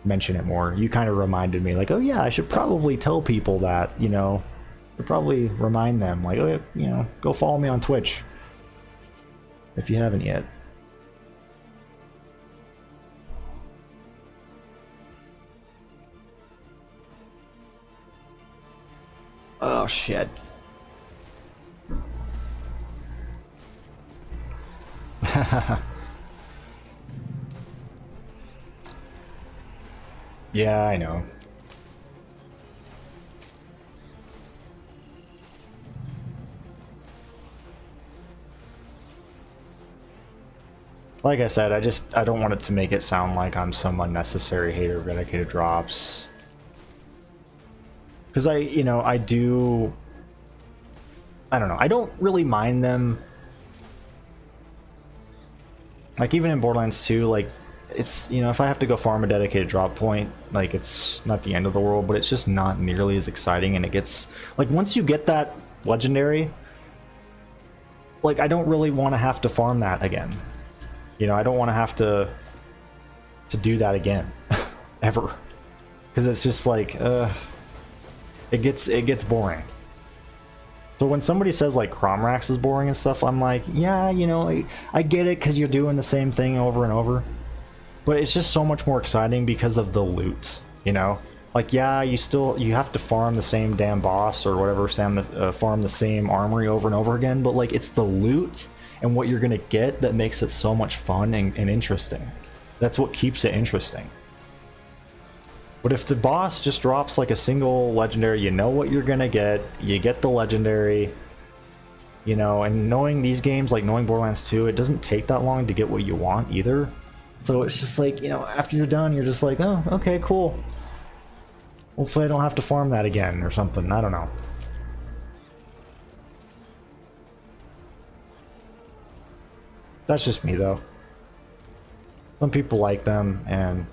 Speaker 1: mention it more. You kind of reminded me, like, oh yeah, I should probably tell people that, you know, to probably remind them, like, oh, you know, go follow me on Twitch if you haven't yet. Oh shit. Yeah, I know. Like I said, I don't want it to make it sound like I'm some unnecessary hater of dedicated drops. Because I don't know, I don't really mind them. Like, even in Borderlands 2, like, it's, you know, if I have to go farm a dedicated drop point, like, it's not the end of the world, but it's just not nearly as exciting, and it gets, like, once you get that legendary, like, I don't really want to have to farm that again. You know, I don't want to have to do that again, ever. Because it's just like, it gets boring. So when somebody says like Crawmerax is boring and stuff, I'm like, yeah, you know, I get it because you're doing the same thing over and over, but it's just so much more exciting because of the loot, you know? Like, yeah, you have to farm the same damn boss or whatever, farm the same armory over and over again, but like, it's the loot and what you're gonna get that makes it so much fun and interesting. That's what keeps it interesting. But if the boss just drops like a single legendary, you know what you're gonna get, you get the legendary, you know, and knowing these games, like knowing Borderlands 2, it doesn't take that long to get what you want either. So it's just like, you know, after you're done, you're just like, oh, okay, cool. Hopefully I don't have to farm that again or something, I don't know. That's just me though. Some people like them and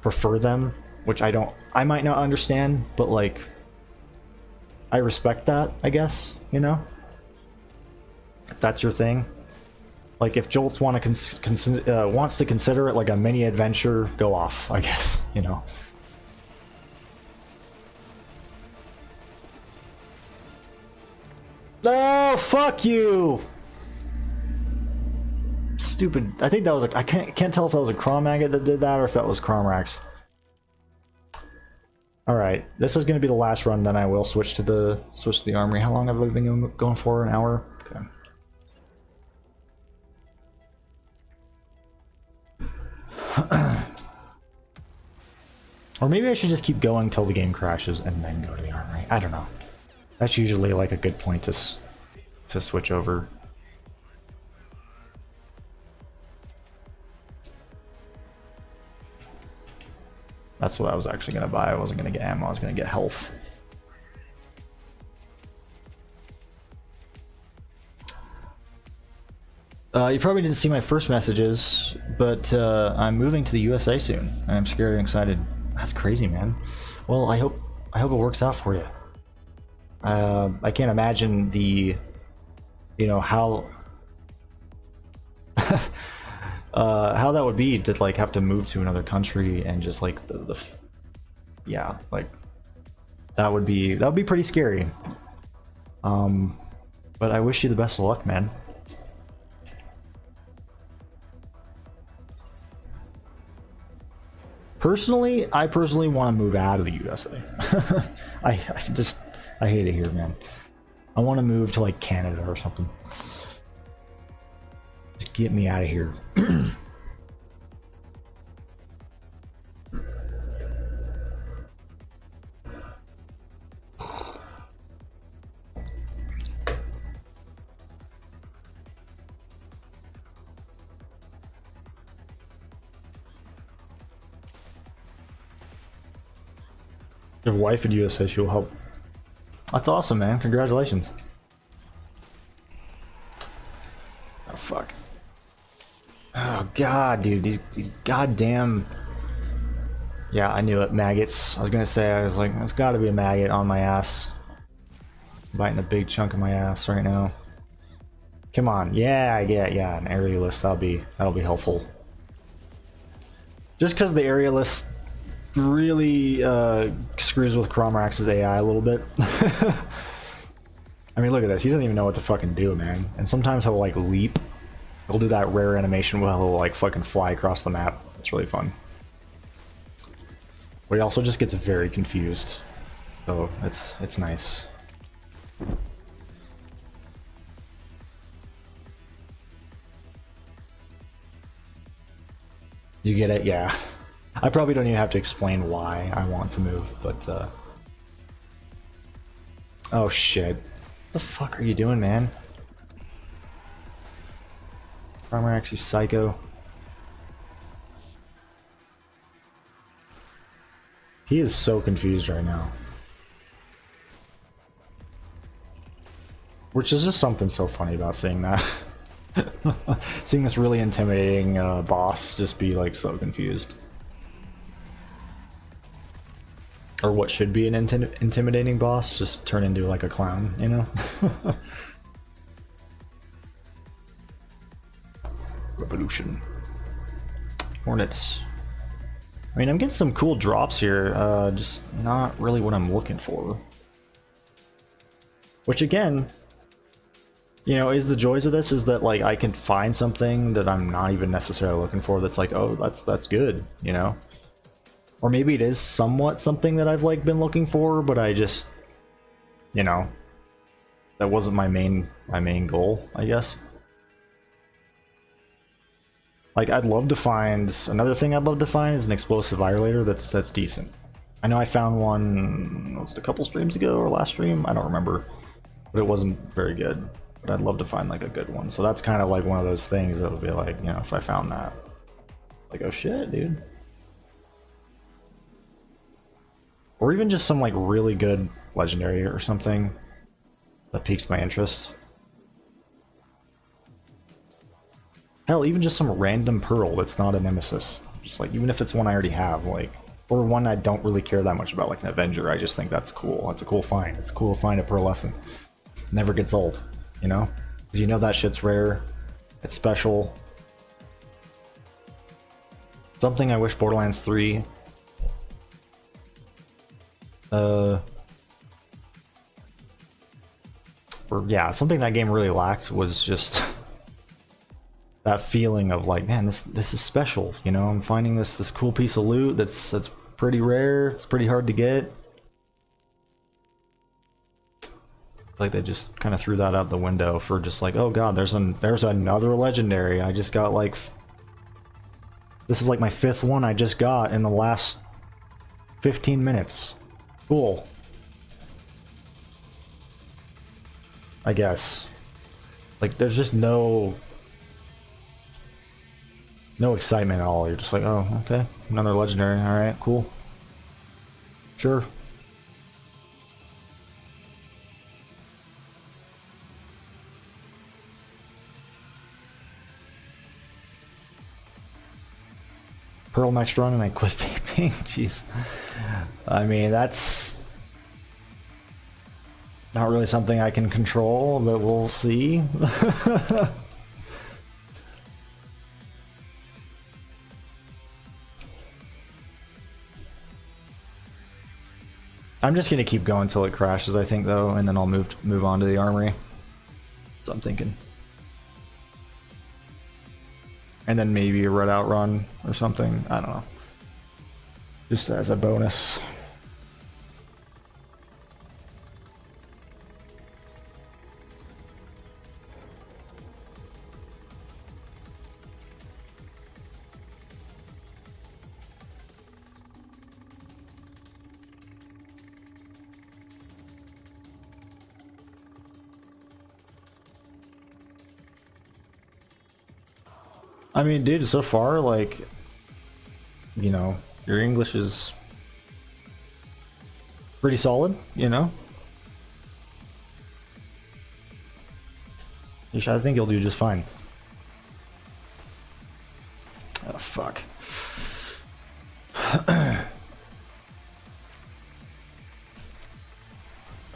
Speaker 1: prefer them, which I might not understand, but like, I respect that, I guess, you know? If that's your thing. Like, if Jolts wants to consider it like a mini adventure, go off, I guess, you know? Oh, fuck you! Stupid. I think that was I can't tell if that was a Crawmerax that did that or if that was Crawmerax. Alright, this is gonna be the last run, then I will switch to the armory. How long have I been going for? An hour? Okay. Or maybe I should just keep going till the game crashes and then go to the armory. I don't know. That's usually like a good point to switch over. That's what I was actually gonna buy. I wasn't gonna get ammo, I was gonna get health. You probably didn't see my first messages, but I'm moving to the USA soon. I'm scared and excited. That's crazy, man. Well, I hope it works out for you. I can't imagine the, you know, how how that would be to like have to move to another country and just like yeah, like that would be pretty scary. But I wish you the best of luck, man. I personally want to move out of the USA. I hate it here, man. I want to move to like Canada or something. Just get me out of here. Your wife in USA, she'll help. That's awesome, man. Congratulations. Oh, fuck. Oh, God, dude. These goddamn... Yeah, I knew it. Maggots. I was gonna say, I was like, there's gotta be a maggot on my ass. I'm biting a big chunk of my ass right now. Come on. Yeah, an aerialist. That'll be helpful. Just because the aerialist really screws with Crawmerax's AI a little bit. I mean, look at this. He doesn't even know what to fucking do, man. And sometimes he'll like leap. He'll do that rare animation where he'll like fucking fly across the map. It's really fun. But he also just gets very confused. So it's nice. You get it? Yeah. I probably don't even have to explain why I want to move, but oh shit. What the fuck are you doing, man? Crawmerax, you psycho. He is so confused right now. Which is just something so funny about seeing that. Seeing this really intimidating boss just be like so confused. Or what should be an intimidating boss just turn into like a clown, you know? Revolution. Hornets. I mean, I'm getting some cool drops here, just not really what I'm looking for. Which again, you know, is the joys of this is that like I can find something that I'm not even necessarily looking for that's like, oh, that's good, you know? Or maybe it is somewhat something that I've like been looking for, but I just, you know, that wasn't my main goal, I guess. Like I'd love to find another thing. I'd love to find is an explosive violator that's decent. I know I found one, was it a couple streams ago or last stream? I don't remember, but it wasn't very good. But I'd love to find like a good one. So that's kind of like one of those things that would be like, you know, if I found that, like, oh shit, dude. Or even just some like really good legendary or something that piques my interest. Hell, even just some random pearl that's not a nemesis. Just like, even if it's one I already have, like, or one I don't really care that much about, like an Avenger, I just think that's cool. That's a cool find. It's cool to find a pearlescent. Never gets old, you know? Because you know that shit's rare. It's special. Something I wish Borderlands 3 or yeah, something that game really lacked was just that feeling of like, man, this is special, you know? I'm finding this cool piece of loot that's pretty rare, it's pretty hard to get. Like they just kind of threw that out the window for just like, oh god, there's another legendary. I just got like, this is like my 5th one I just got in the last 15 minutes. Cool. I guess. Like, there's just no excitement at all. You're just like, oh, okay, another legendary. All right, cool. Sure. Pearl next run and I quit vaping. Jeez. I mean, that's not really something I can control, but we'll see. I'm just gonna keep going until it crashes, I think, though, and then I'll move on to the armory. So I'm thinking. And then maybe a red out run or something. I don't know. Just as a bonus. I mean, dude, so far, like, you know, your English is pretty solid, you know? I think you'll do just fine. Oh, fuck.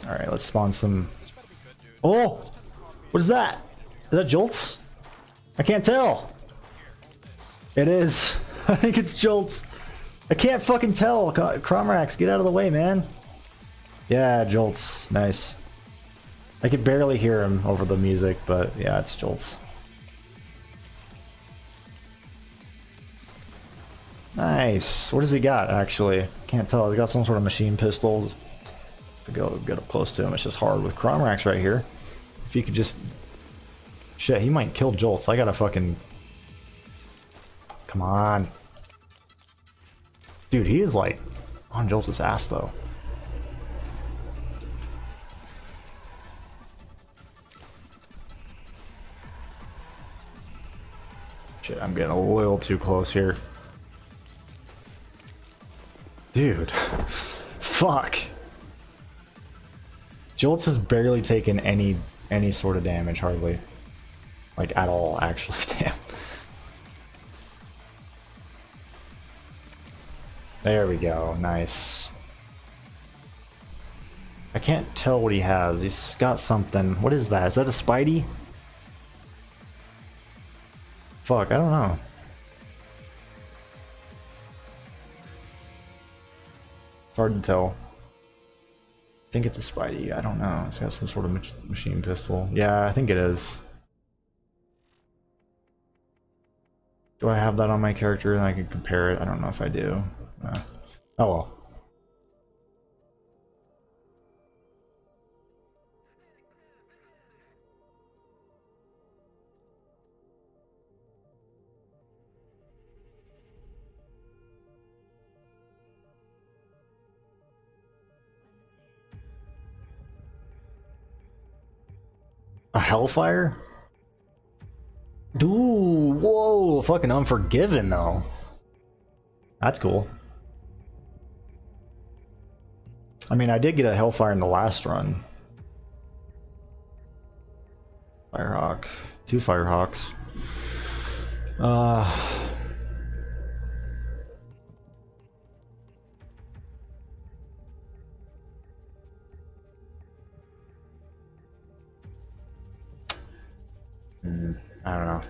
Speaker 1: Alright, let's spawn some... Oh! What is that? Is that Jolts? I can't tell! It is. I think it's Jolts. I can't fucking tell. Crawmerax, get out of the way, man. Yeah, Jolts. Nice. I could barely hear him over the music, but yeah, it's Jolts. Nice. What does he got, actually? Can't tell. He got some sort of machine pistols. To go get up close to him, it's just hard with Crawmerax right here. If he could just... Shit, he might kill Jolts. I gotta fucking... Come on. Dude, he is like on Jolts' ass though. Shit, I'm getting a little too close here. Dude. Fuck. Jolts has barely taken any sort of damage, hardly. Like at all, actually. Damn. There we go, nice. I can't tell what he has. He's got something. What is that? Is that a Spidey? Fuck, I don't know. It's hard to tell. I think it's a Spidey. I don't know. It's got some sort of machine pistol. Yeah, I think it is. Do I have that on my character and I can compare it? I don't know if I do. Oh well. A Hellfire? Dude, whoa, fucking Unforgiven though. That's cool. I mean, I did get a Hellfire in the last run. Firehawk. 2 Firehawks. I don't know.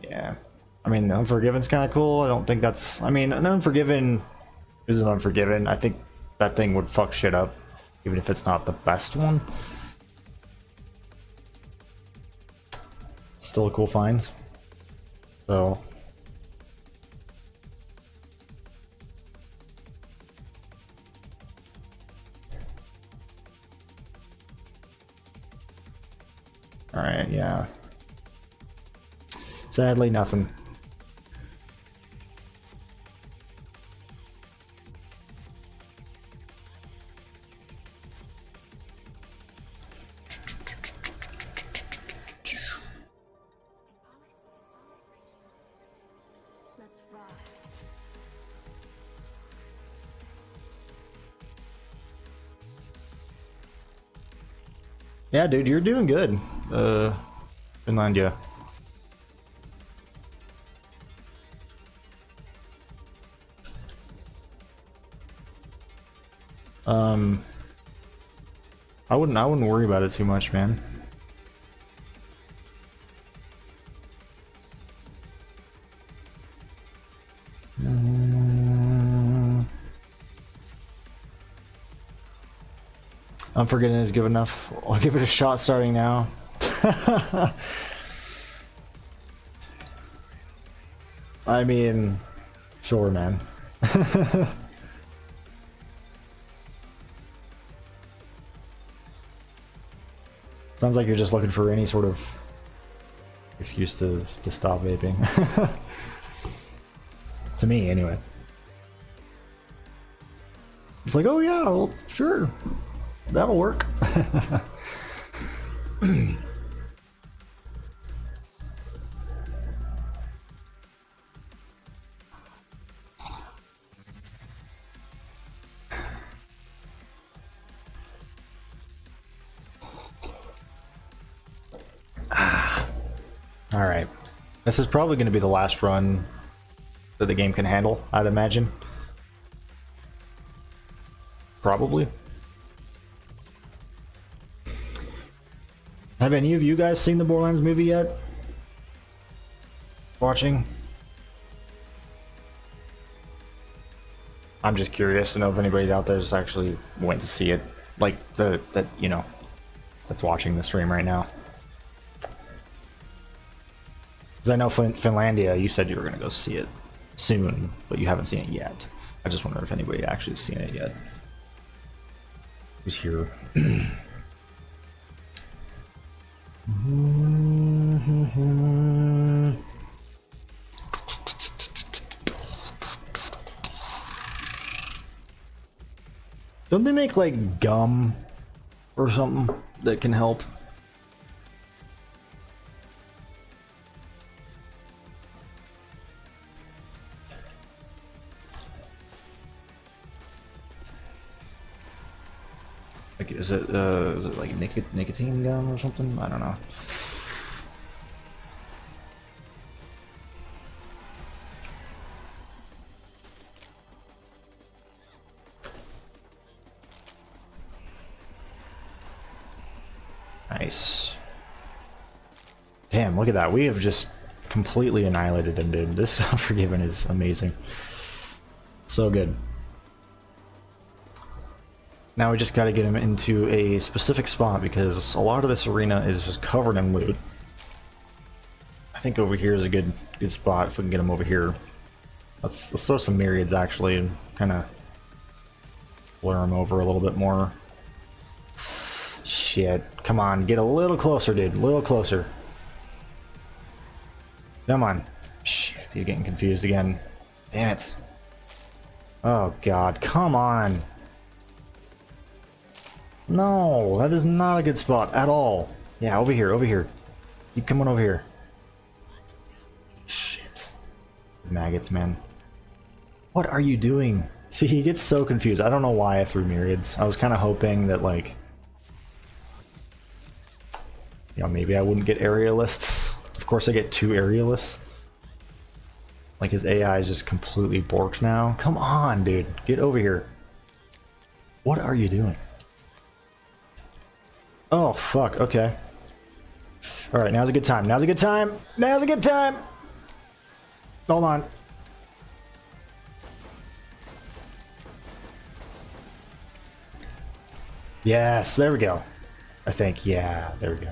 Speaker 1: Yeah. I mean, Unforgiven's kind of cool. I don't think that's... I mean, an Unforgiven isn't Unforgiven. I think that thing would fuck shit up, even if it's not the best one. Still a cool find. So... Alright, yeah. Sadly, nothing. Yeah, dude, you're doing good. Finlandia. I wouldn't worry about it too much, man. Unforgiven is good enough. I'll give it a shot starting now. I mean, sure, man. Sounds like you're just looking for any sort of excuse to stop vaping. To me, anyway. It's like, oh yeah, well, sure. That'll work. All right. This is probably going to be the last run that the game can handle, I'd imagine. Probably. Have any of you guys seen the Borderlands movie yet? Watching? I'm just curious to know if anybody out there just actually went to see it. Like, that you know, that's watching the stream right now. Because I know Finlandia, you said you were going to go see it soon, but you haven't seen it yet. I just wonder if anybody actually has seen it yet. Who's here? Don't they make like gum or something that can help? Like, is it like nicotine gum or something? I don't know. Nice. Damn, look at that. We have just completely annihilated him, dude. This Unforgiven is amazing. So good. Now we just gotta get him into a specific spot because a lot of this arena is just covered in loot. I think over here is a good spot if we can get him over here. Let's throw some myriads actually and kind of blur him over a little bit more. Shit, come on, get a little closer, dude, a little closer. Come on. Shit, he's getting confused again. Damn it. Oh god, come on. No, that is not a good spot at all. Yeah, over here, over here. Keep coming over here. Shit. Maggots, man. What are you doing? See, he gets so confused. I don't know why I threw myriads. I was kind of hoping that, like, you know, maybe I wouldn't get aerialists. Of course I get 2 aerialists. Like, his AI is just completely borked now. Come on, dude. Get over here. What are you doing? Oh, fuck. Okay. Alright, now's a good time. Now's a good time. Now's a good time. Hold on. Yes, there we go. I think, yeah, there we go.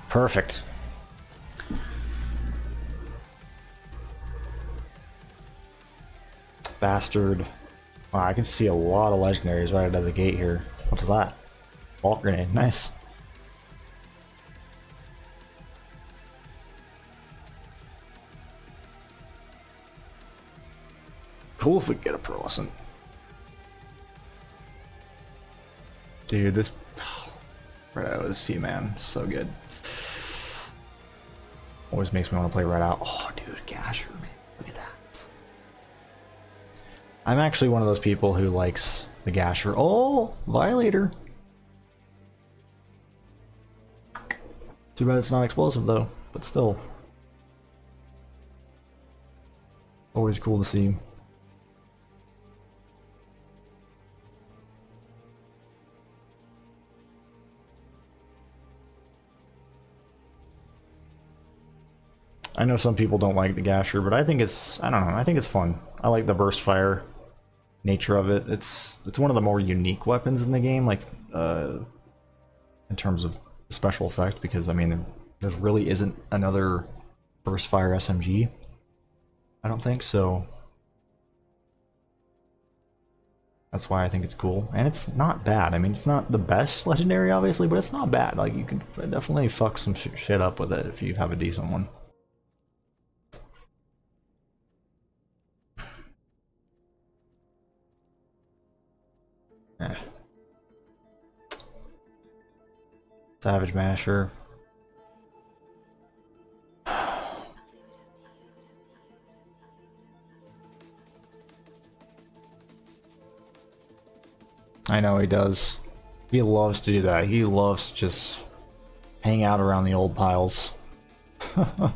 Speaker 1: Perfect. Bastard. Wow, I can see a lot of legendaries right out of the gate here. What's that? Vault grenade, nice. Cool if we get a pearlescent. Dude, this Red Out is man, so good. Always makes me want to play Red Out. Oh, dude, Gasher, man, look at that. I'm actually one of those people who likes the Gasher. Oh, Violator. Too bad it's not explosive though, but still. Always cool to see. I know some people don't like the Gasher, but I think it's, I don't know, I think it's fun. I like the burst fire nature of it. It's one of the more unique weapons in the game, like in terms of special effect, because I mean there really isn't another burst fire SMG. I don't think so. That's why I think it's cool, and it's not bad. I mean, it's not the best legendary, obviously, but it's not bad. Like you can definitely fuck some shit up with it if you have a decent one. Eh. Savage Masher. I know he does. He loves to do that. He loves to just hang out around the old piles. You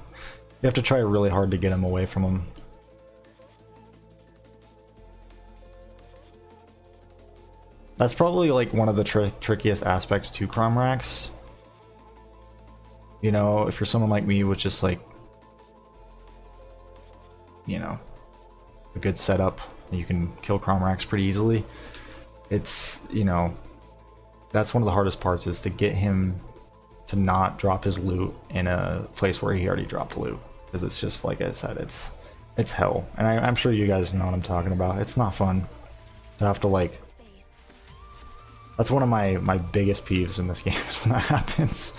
Speaker 1: have to try really hard to get him away from them. That's probably like one of the trickiest aspects to Crawmerax. You know, if you're someone like me with just like, you know, a good setup, you can kill Crawmerax pretty easily. It's, you know, that's one of the hardest parts, is to get him to not drop his loot in a place where he already dropped loot. Because it's just, like I said, it's hell. And I'm sure you guys know what I'm talking about. It's not fun to have to, like... That's one of my biggest peeves in this game, is when that happens.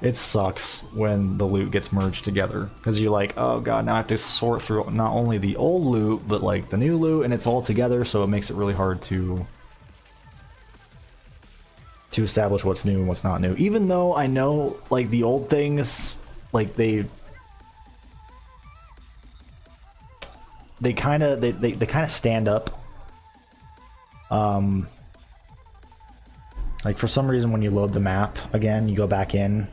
Speaker 1: It sucks when the loot gets merged together, because you're like, oh god, now I have to sort through not only the old loot, but like the new loot, and it's all together, so it makes it really hard to establish what's new and what's not new. Even though I know, like, the old things, like, they kind of stand up. Like, for some reason, when you load the map again, you go back in,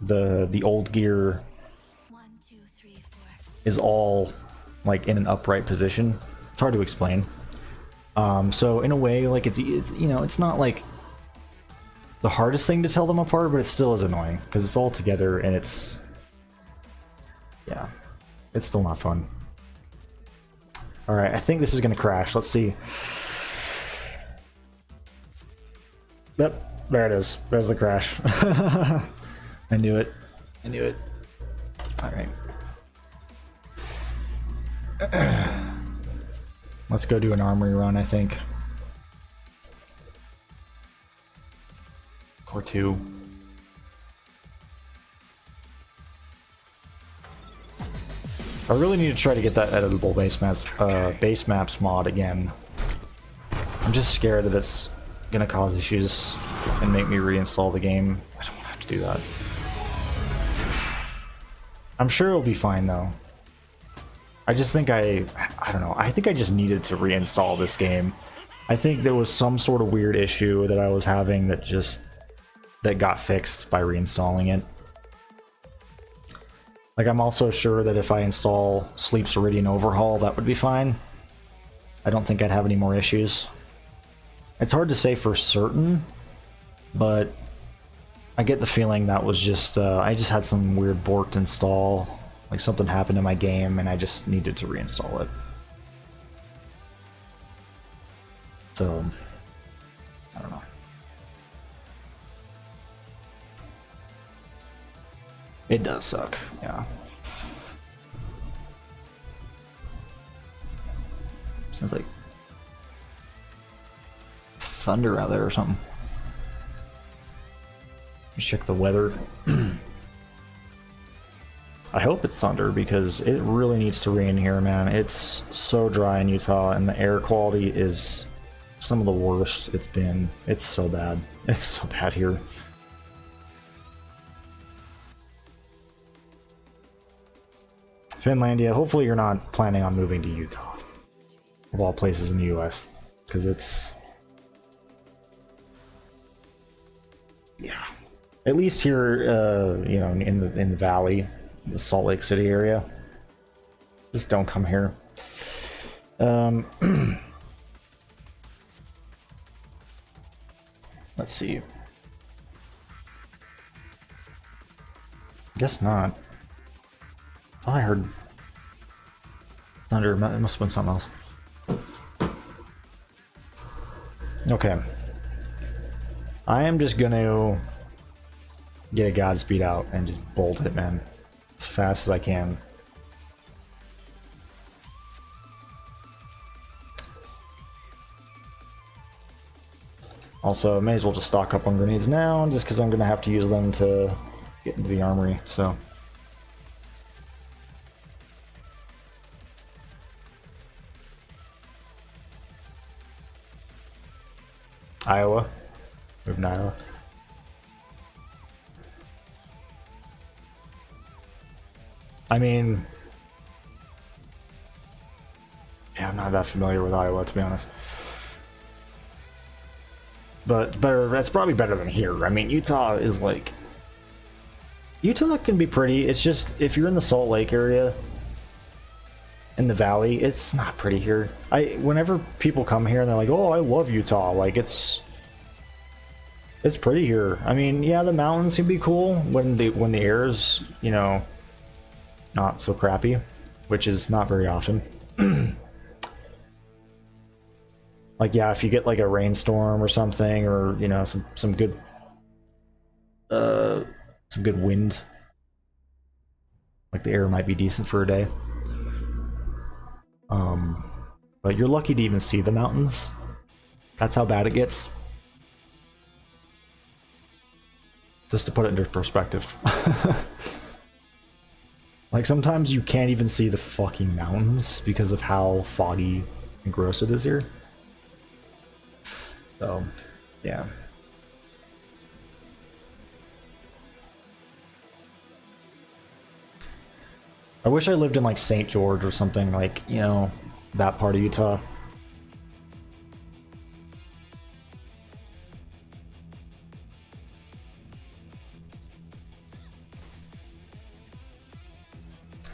Speaker 1: the old gear is all, like, in an upright position. It's hard to explain. So in a way, like, it's you know, it's not like the hardest thing to tell them apart, but it still is annoying because it's all together and it's, yeah, it's still not fun. All right, I think this is gonna crash. Let's see. Yep, there it is. There's the crash. I knew it. I knew it. All right. Let's go do an armory run, I think. Or two. I really need to try to get that editable base maps mod again. I'm just scared that it's gonna cause issues and make me reinstall the game. I don't have to do that. I'm sure it'll be fine though. I just think I don't know, I think I just needed to reinstall this game. I think there was some sort of weird issue that I was having that got fixed by reinstalling it. Like, I'm also sure that if I install Sleep's Iridian Overhaul, that would be fine. I don't think I'd have any more issues. It's hard to say for certain, but I get the feeling that was just, I just had some weird borked install. Like, something happened in my game and I just needed to reinstall it. So, I don't know. It does suck, yeah. Sounds like thunder out there or something. Let's check the weather. I hope it's thunder because it really needs to rain here, man. It's so dry in Utah and the air quality is some of the worst it's been. It's so bad. It's so bad here. Finlandia, hopefully you're not planning on moving to Utah. of all places in the US, because it's, yeah, at least here, you know, in the valley, the Salt Lake City area. Just don't come here. Let's see. Guess not. Oh, I heard thunder. It must have been something else. Okay. I am just gonna get a Godspeed out and just bolt it, man. As fast as I can. Also, may as well just stock up on grenades now, just because I'm gonna have to use them to get into the armory, so. Iowa. Moving to Iowa. I mean, yeah, I'm not that familiar with Iowa, to be honest. But better, that's probably better than here. I mean, Utah is like, Utah can be pretty. It's just, if you're in the Salt Lake area, in the valley, it's not pretty here. Whenever people come here and they're like, oh, I love Utah, like it's pretty here. I mean, yeah, the mountains can be cool when the air is, you know, not so crappy, which is not very often. Like, yeah, if you get like a rainstorm or something, or, you know, some good wind, like the air might be decent for a day. But you're lucky to even see the mountains. That's how bad it gets. Just to put it into perspective. Like, sometimes you can't even see the fucking mountains because of how foggy and gross it is here. So, yeah. I wish I lived in like St. George or something, like, you know, that part of Utah.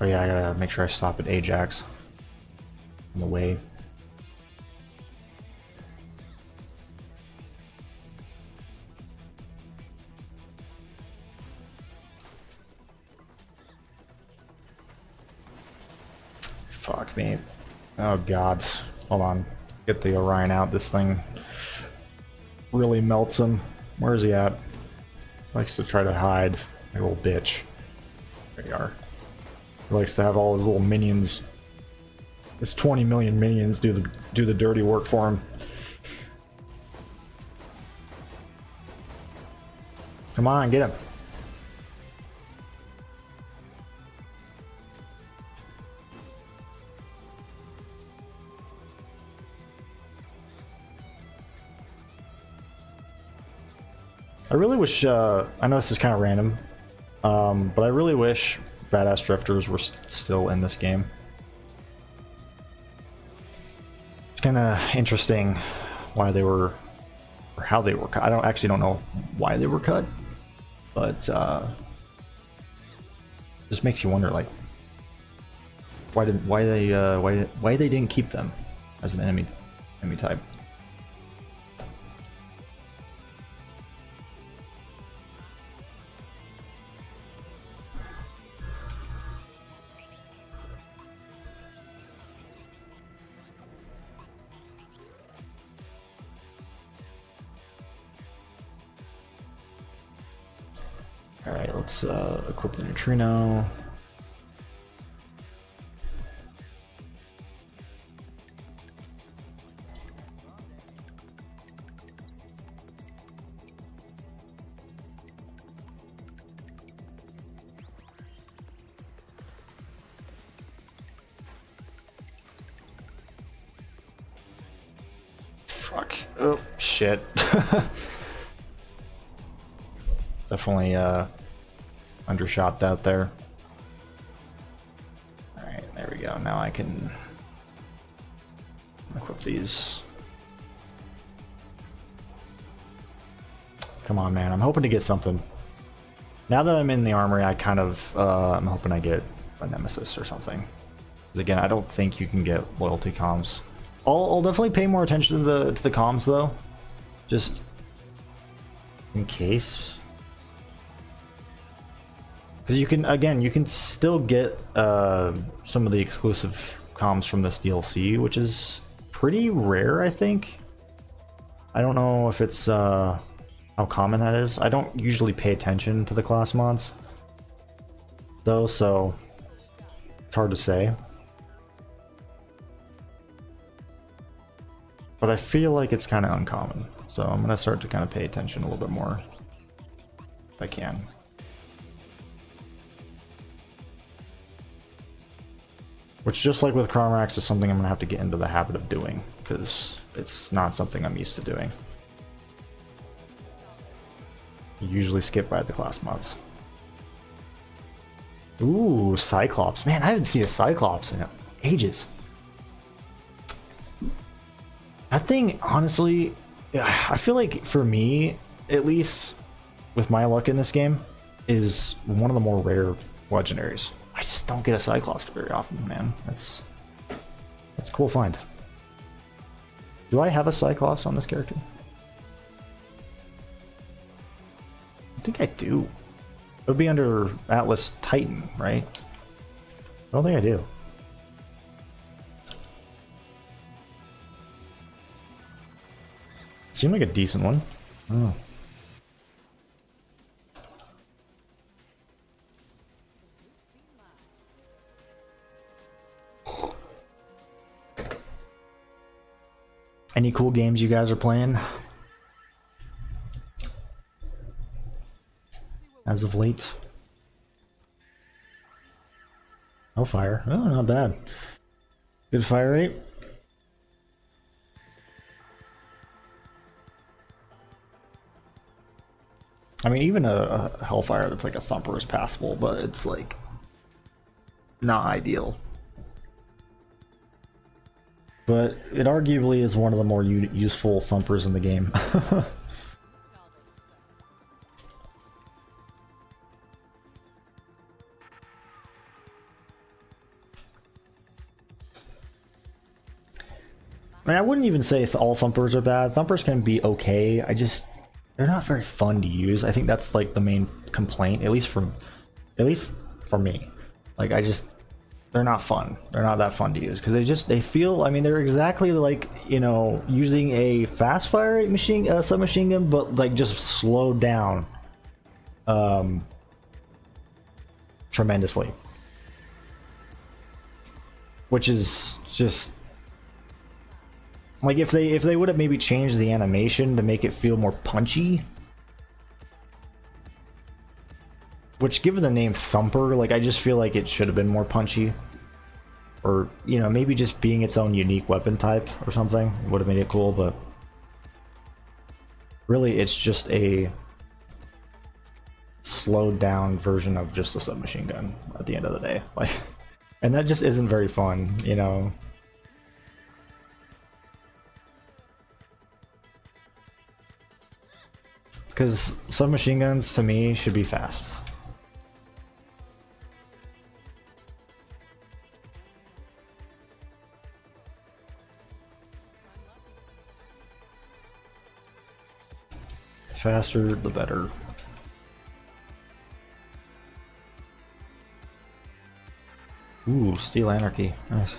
Speaker 1: Oh yeah, I gotta make sure I stop at Ajax on the way. Fuck me. Oh god. Hold on. Get the Orion out. This thing really melts him. Where is he at? Likes to try to hide. Like a little bitch. There you are. He likes to have all his little minions. His 20 million minions do the dirty work for him. Come on, get him. I really wish, I know this is kind of random, but I really wish Badass Drifters were still in this game. It's kind of interesting why they were, or how they were cut. I actually don't know why they were cut, but just makes you wonder, like, why they didn't keep them as an enemy type. Alright, let's equip the neutrino. Fuck. Oh, shit. Definitely undershot that there. Alright, there we go. Now I can Equip these. Come on, man. I'm hoping to get something. Now that I'm in the armory, I kind of, I'm hoping I get a nemesis or something. Because again, I don't think you can get loyalty comms. I'll definitely pay more attention to the comms though, just in case. Because you can, again, you can still get some of the exclusive comms from this DLC, which is pretty rare, I think. I don't know if it's how common that is. I don't usually pay attention to the class mods, though, so it's hard to say. But I feel like it's kind of uncommon, so I'm gonna start to kind of pay attention a little bit more if I can. Which, just like with Crawmerax, is something I'm gonna have to get into the habit of doing, because it's not something I'm used to doing. You usually skip by the class mods. Ooh, Cyclops. Man, I haven't seen a Cyclops in ages. That thing, honestly, I feel like for me, at least with my luck in this game, is one of the more rare legendaries. I just don't get a Cyclops very often, man. That's a cool find. Do I have a Cyclops on this character? I think I do. It would be under Atlas Titan, right? I don't think I do. Seemed like a decent one. Oh. Any cool games you guys are playing as of late? Hellfire. Oh, not bad. Good fire rate. I mean, even a Hellfire that's like a Thumper is passable, but it's like not ideal. But it arguably is one of the more useful Thumpers in the game. I mean, I wouldn't even say all Thumpers are bad. Thumpers can be okay. They're not very fun to use. I think that's like the main complaint, at least for me. Like, they're not fun. They're not that fun to use because they feel. I mean, they're exactly like, you know, using a fast fire submachine gun, but like just slowed down, tremendously. Which is just like if they would have maybe changed the animation to make it feel more punchy. Which, given the name Thumper, like I just feel like it should have been more punchy. Or, you know, maybe just being its own unique weapon type or something would have made it cool, but really it's just a slowed down version of just a submachine gun at the end of the day. Like, and that just isn't very fun, you know. Because submachine guns to me should be fast. Faster, the better. Ooh, Steel Anarchy. Nice.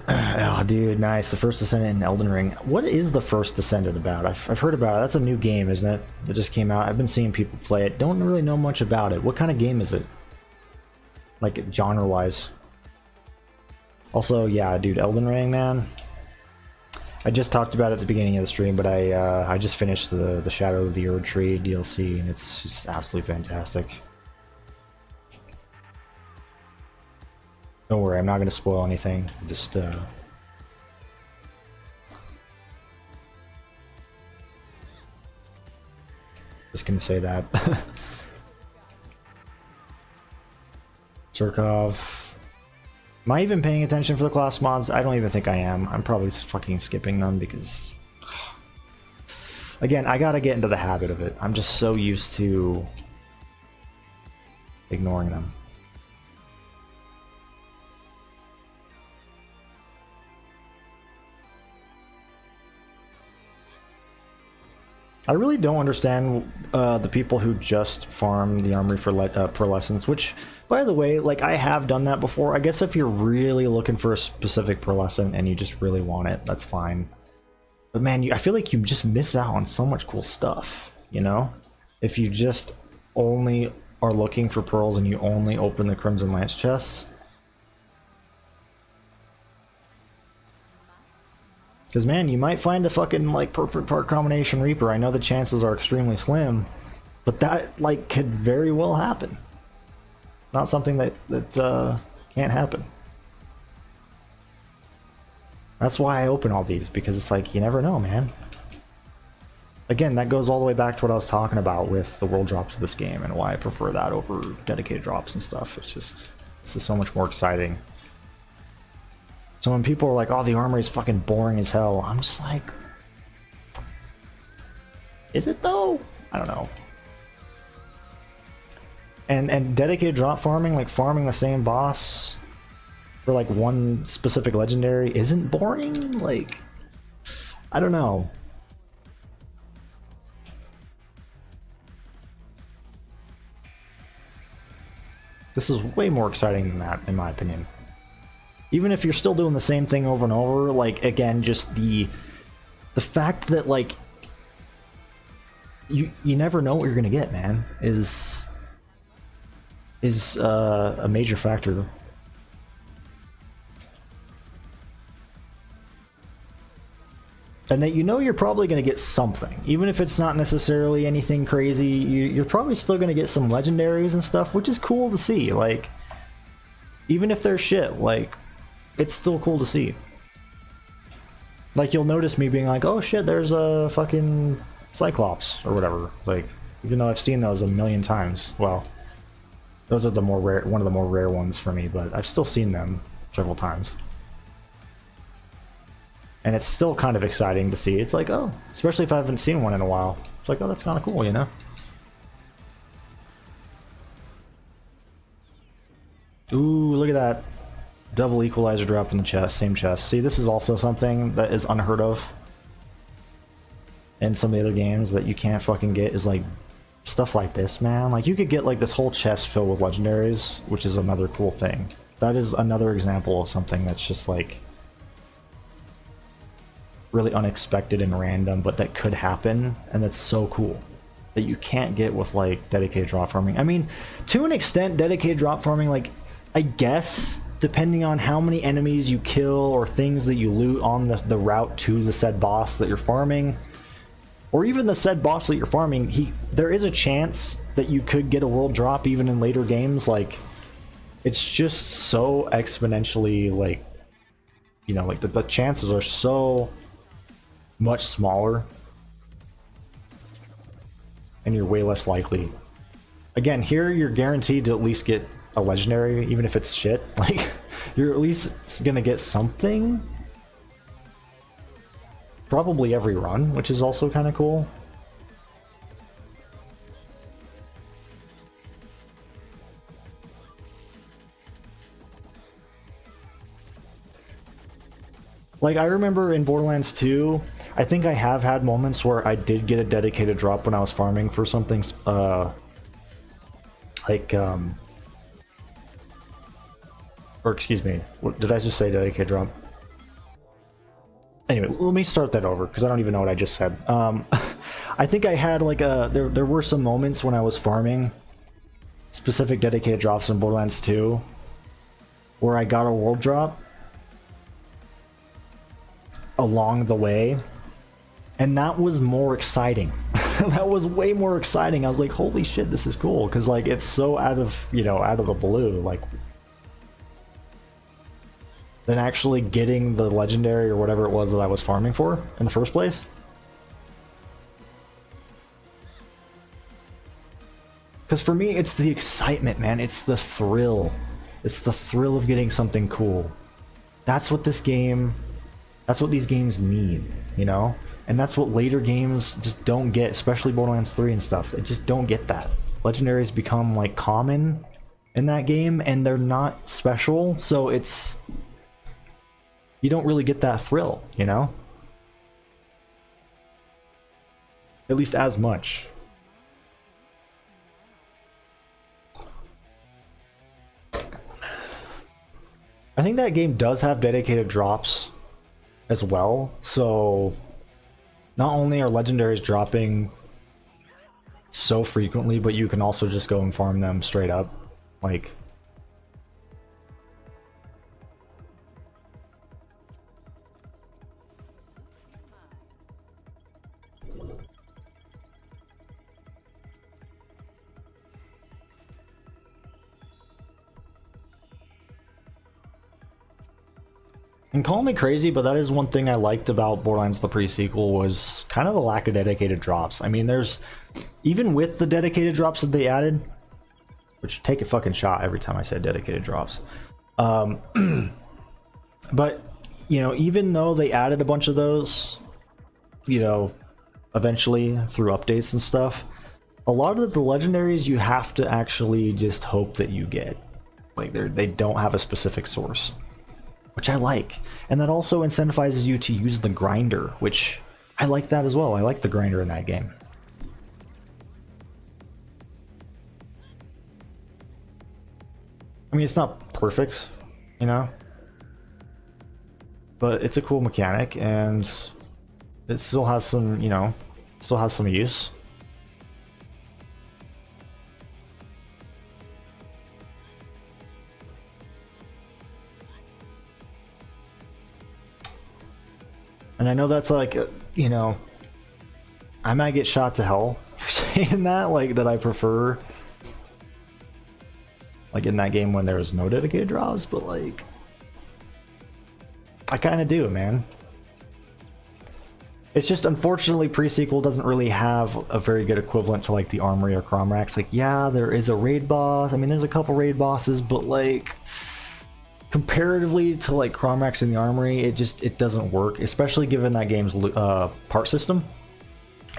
Speaker 1: Oh, dude, nice. The First Descendant in Elden Ring. What is the First Descendant about? I've heard about it. That's a new game, isn't it? That just came out. I've been seeing people play it. Don't really know much about it. What kind of game is it? Like, genre-wise. Also, yeah, dude, Elden Ring, man. I just talked about it at the beginning of the stream, but I just finished the Shadow of the Erd Tree DLC, and it's just absolutely fantastic. Don't worry, I'm not going to spoil anything. Just going to say that. Zurkov. Am I even paying attention for the class mods? I don't even think I am. I'm probably fucking skipping them because... Again, I gotta get into the habit of it. I'm just so used to ignoring them. I really don't understand the people who just farm the Armory for pearlescence, which, by the way, like, I have done that before. I guess if you're really looking for a specific pearlescent and you just really want it, that's fine. But man, I feel like you just miss out on so much cool stuff, you know? If you just only are looking for pearls and you only open the Crimson Lance chests. Because, man, you might find a fucking, like, perfect part combination Reaper. I know the chances are extremely slim, but that, like, could very well happen. Not something that can't happen. That's why I open all these, because it's like, you never know, man. Again, that goes all the way back to what I was talking about with the world drops of this game and why I prefer that over dedicated drops and stuff. It's just, this is so much more exciting. So when people are like, oh, the Armory is fucking boring as hell, I'm just like, is it though? I don't know. And dedicated drop farming, like farming the same boss for like one specific legendary, isn't boring? Like, I don't know. This is way more exciting than that, in my opinion. Even if you're still doing the same thing over and over, like, again, just the fact that, like, you never know what you're gonna get, man, is a major factor. And that you know you're probably going to get something. Even if it's not necessarily anything crazy, you're probably still going to get some legendaries and stuff, which is cool to see. Like, even if they're shit, like, it's still cool to see. Like, you'll notice me being like, oh shit, there's a fucking Cyclops, or whatever. Like, even though I've seen those a million times. Well, those are the more rare, one of the more rare ones for me, but I've still seen them several times. And it's still kind of exciting to see. It's like, oh, especially if I haven't seen one in a while. It's like, oh, that's kind of cool, you know? Ooh, look at that. Double equalizer drop in the chest, same chest. See, this is also something that is unheard of in some of the other games that you can't fucking get, is like stuff like this, man. Like, you could get like this whole chest filled with legendaries, which is another cool thing. That is another example of something that's just like really unexpected and random, but that could happen, and that's so cool that you can't get with like dedicated drop farming. I mean, to an extent, dedicated drop farming, like, I guess depending on how many enemies you kill or things that you loot on the route to the said boss that you're farming, or even the said boss that you're farming, there is a chance that you could get a world drop even in later games. Like, it's just so exponentially, like, you know, like the chances are so much smaller, and you're way less likely. Again, here you're guaranteed to at least get a legendary, even if it's shit. Like, you're at least gonna get something probably every run, which is also kind of cool. Like, I remember in Borderlands 2, I think I have had moments where I did get a dedicated drop when I was farming for something, or excuse me, what, did I just say dedicated drop? Anyway, let me start that over, because I don't even know what I just said. I think I had like there were some moments when I was farming specific dedicated drops in Borderlands 2 where I got a world drop along the way, and that was more exciting. That was way more exciting. I was like, holy shit, this is cool, because like it's so out of, you know, out of the blue, like, than actually getting the legendary or whatever it was that I was farming for in the first place. Because for me, it's the excitement, man. It's the thrill. It's the thrill of getting something cool. That's what these games need, you know? And that's what later games just don't get, especially Borderlands 3 and stuff. They just don't get that. Legendaries become like common in that game and they're not special, so it's, you don't really get that thrill, you know? At least as much. I think that game does have dedicated drops as well, so not only are legendaries dropping so frequently, but you can also just go and farm them straight up. Like, and call me crazy, but that is one thing I liked about Borderlands the pre-sequel was kind of the lack of dedicated drops. I mean, there's, even with the dedicated drops that they added, which take a fucking shot every time I say dedicated drops. But, you know, even though they added a bunch of those, you know, eventually through updates and stuff, a lot of the legendaries you have to actually just hope that you get. Like, they don't have a specific source, which I like. And that also incentivizes you to use the grinder, which I like that as well. I like the grinder in that game. I mean, it's not perfect, you know, but it's a cool mechanic and it still has some, you know, still has some use. And I know that's like, you know, I might get shot to hell for saying that, like, that I prefer, like, in that game when there was no dedicated draws, but, like, I kind of do, man. It's just, unfortunately, pre-sequel doesn't really have a very good equivalent to, like, the Armory or Crawmerax. Like, yeah, there is a raid boss. I mean, there's a couple raid bosses, but, like, comparatively to, like, Crawmerax and the Armory, it doesn't work, especially given that game's part system.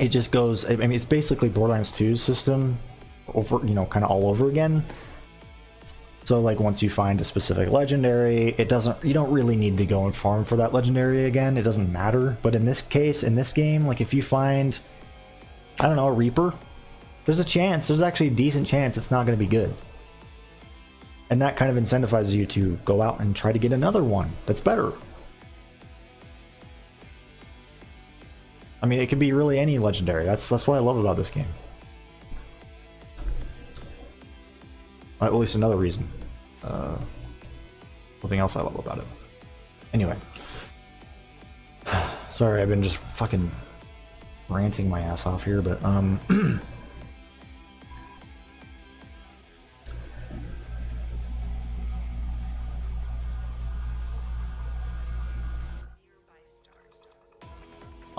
Speaker 1: It just goes, I mean, it's basically Borderlands 2's system over, you know, kind of all over again. So, like, once you find a specific legendary, it doesn't, you don't really need to go and farm for that legendary again. It doesn't matter. But in this case, in this game, like, if you find, I don't know, a Reaper, there's a chance, there's actually a decent chance it's not going to be good. And that kind of incentivizes you to go out and try to get another one that's better. I mean, it could be really any legendary. That's what I love about this game. At least another reason. Something else I love about it. Anyway. Sorry, I've been just fucking ranting my ass off here, but I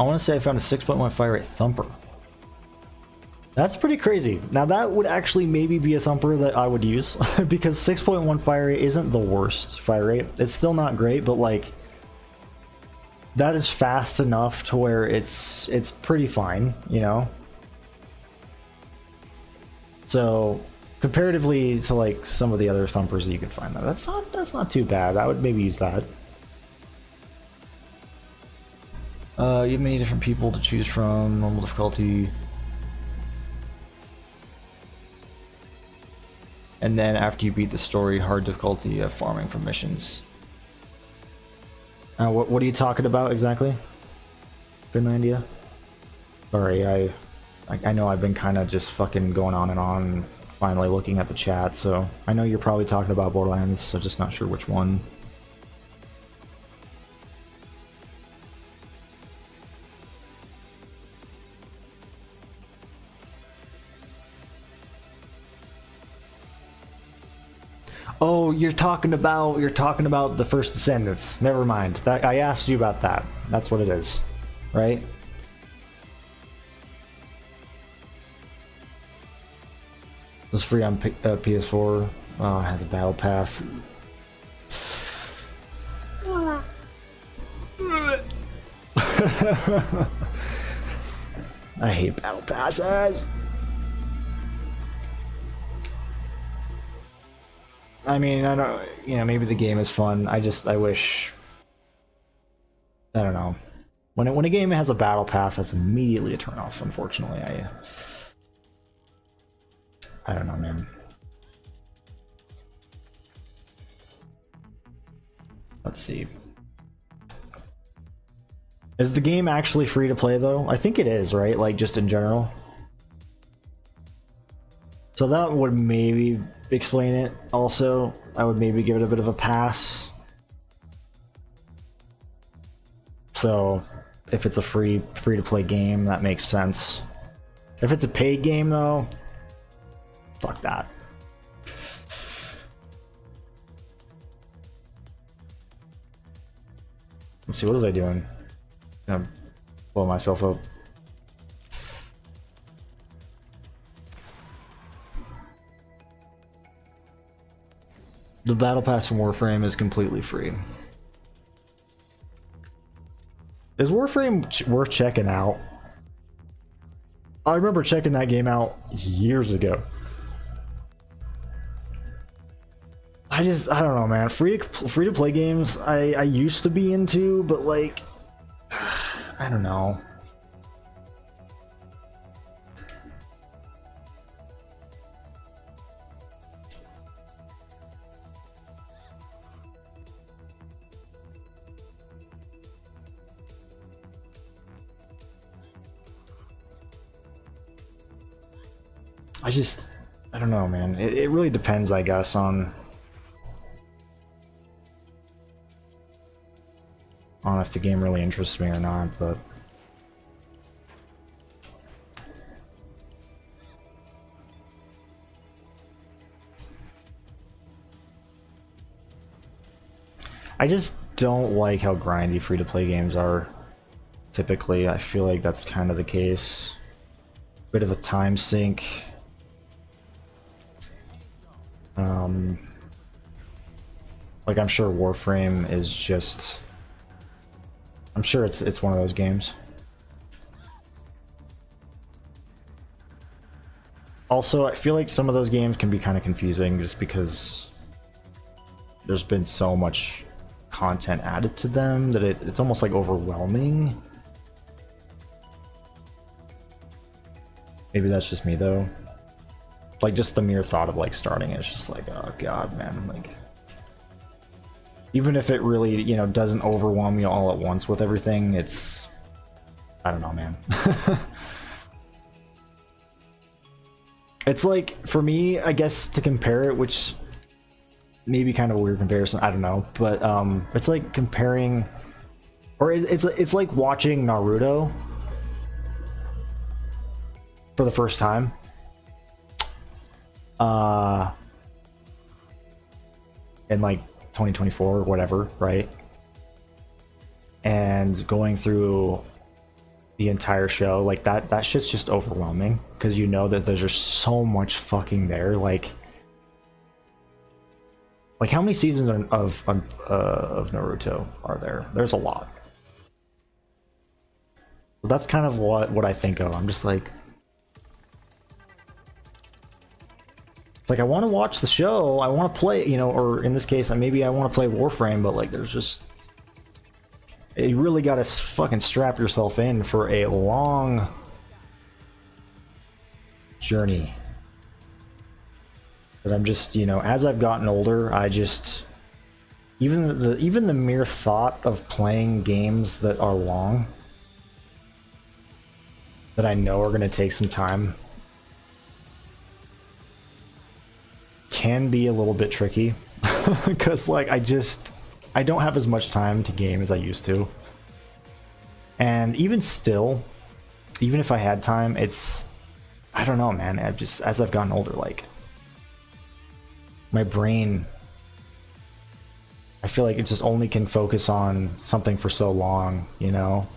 Speaker 1: want to say I found a 6.1 fire rate thumper. That's pretty crazy. Now that would actually maybe be a thumper that I would use because 6.1 fire rate isn't the worst fire rate. It's still not great, but like that is fast enough to where it's pretty fine, you know? So comparatively to like some of the other thumpers that you can find, that's not too bad. I would maybe use that. You have many different people to choose from. Normal difficulty. And then after you beat the story, hard difficulty of farming for missions. What are you talking about exactly, Finlandia? Sorry, I know I've been kind of just fucking going on and on, finally looking at the chat, so I know you're probably talking about Borderlands, so just not sure which one. Oh, you're talking about the First Descendants. Never mind. That I asked you about that. That's what it is, right? It was free on PS4. Oh, it has a battle pass. I hate battle passes. I mean, I don't, you know, maybe the game is fun. I wish, I don't know. When a game has a battle pass, that's immediately a turnoff. Unfortunately, I don't know, man. Let's see. Is the game actually free to play though? I think it is, right? Like just in general. So that would maybe explain it. Also, I would maybe give it a bit of a pass. So if it's a free to play game, that makes sense. If it's a paid game though, fuck that. Let's see, what was I doing? I'm gonna blow myself up. The battle pass from Warframe is completely free. Is Warframe worth checking out? I remember checking that game out years ago. I don't know, man. Free to play games I used to be into, but like, I don't know. I don't know, man. It really depends, I guess, on if the game really interests me or not, but I just don't like how grindy free-to-play games are. Typically, I feel like that's kind of the case. Bit of a time sink. Like I'm sure Warframe is just, I'm sure it's one of those games. Also, I feel like some of those games can be kind of confusing just because there's been so much content added to them that it's almost like overwhelming. Maybe that's just me though. Like just the mere thought of like starting it's just like, oh god, man, like even if it really, you know, doesn't overwhelm you all at once with everything, it's, I don't know, man. It's like, for me, I guess, to compare it, which maybe kind of a weird comparison, I don't know, but it's like comparing, or it's like watching Naruto for the first time. In like 2024 or whatever, right? And going through the entire show, like that shit's just overwhelming because you know that there's just so much fucking there. Like how many seasons of Naruto are there? There's a lot. So that's kind of what I think of. I'm just like I want to watch the show, I want to play, you know, or in this case, maybe I want to play Warframe, but like there's just, you really got to fucking strap yourself in for a long journey. But I'm just, you know, as I've gotten older, I just, even the mere thought of playing games that are long, that I know are going to take some time, can be a little bit tricky because like I don't have as much time to game as I used to, and even still, even if I had time, it's, I don't know, man. I've just, as I've gotten older, like my brain, I feel like it just only can focus on something for so long, you know,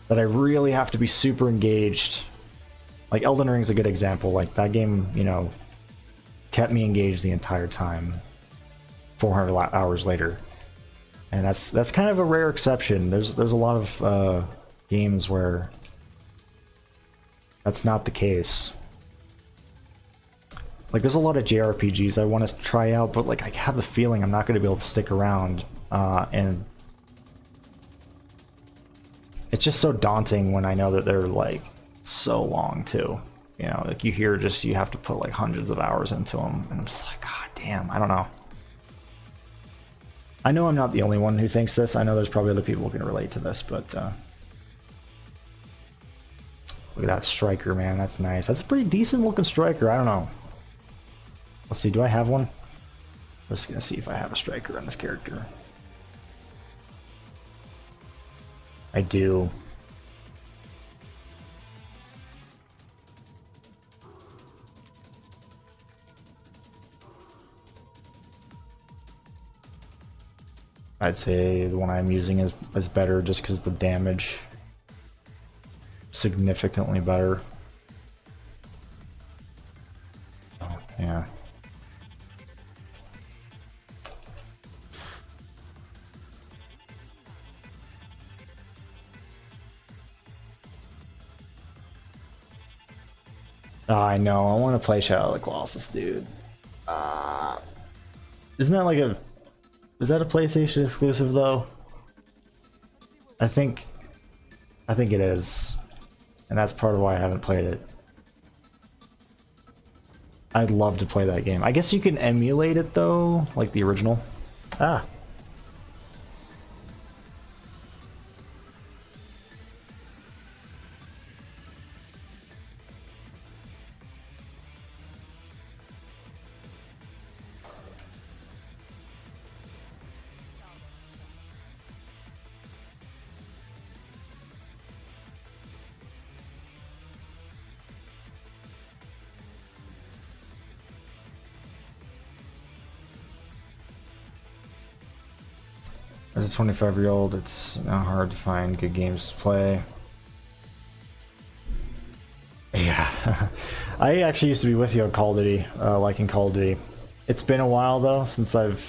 Speaker 1: that I really have to be super engaged. Like Elden Ring is a good example. Like that game, you know, kept me engaged the entire time. 400 hours later, and that's kind of a rare exception. There's a lot of games where that's not the case. Like, there's a lot of JRPGs I want to try out, but like I have the feeling I'm not going to be able to stick around, and it's just so daunting when I know that they're like so long too. You know, like you hear just you have to put like hundreds of hours into them, and I'm just like, God damn, I don't know. I know I'm not the only one who thinks this. I know there's probably other people who can relate to this, but look at that striker, man. That's nice. That's a pretty decent looking striker. I don't know. Let's see, do I have one? I'm just gonna see if I have a striker on this character. I do. I'd say the one I'm using is better just because the damage significantly better. Oh, yeah. Oh, I know. I want to play Shadow of the Colossus, dude. Isn't that like a... Is that a PlayStation exclusive though? I think it is. And that's part of why I haven't played it. I'd love to play that game. I guess you can emulate it though, like the original. Ah. As a 25-year-old, it's not hard to find good games to play. Yeah. I actually used to be with you on Call of Duty, liking Call of Duty. It's been a while, though, since I've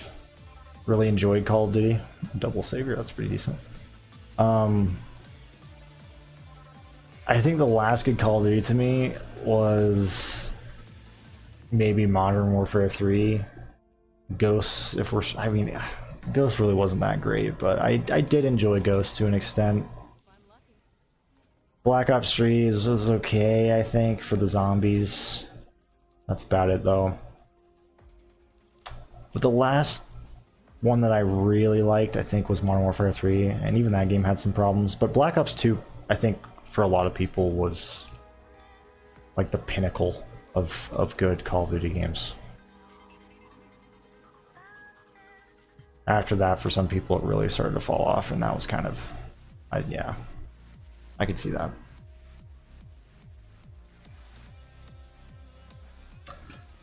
Speaker 1: really enjoyed Call of Duty. Double Savior, that's pretty decent. I think the last good Call of Duty to me was maybe Modern Warfare 3. Ghosts, if we're... I mean... Ghost really wasn't that great, but I did enjoy Ghost to an extent. Black Ops 3 was okay, I think, for the zombies. That's about it, though. But the last one that I really liked, I think, was Modern Warfare 3, and even that game had some problems. But Black Ops 2, I think, for a lot of people, was like the pinnacle of good Call of Duty games. After that, for some people, it really started to fall off, and that was kind of... yeah, I could see that.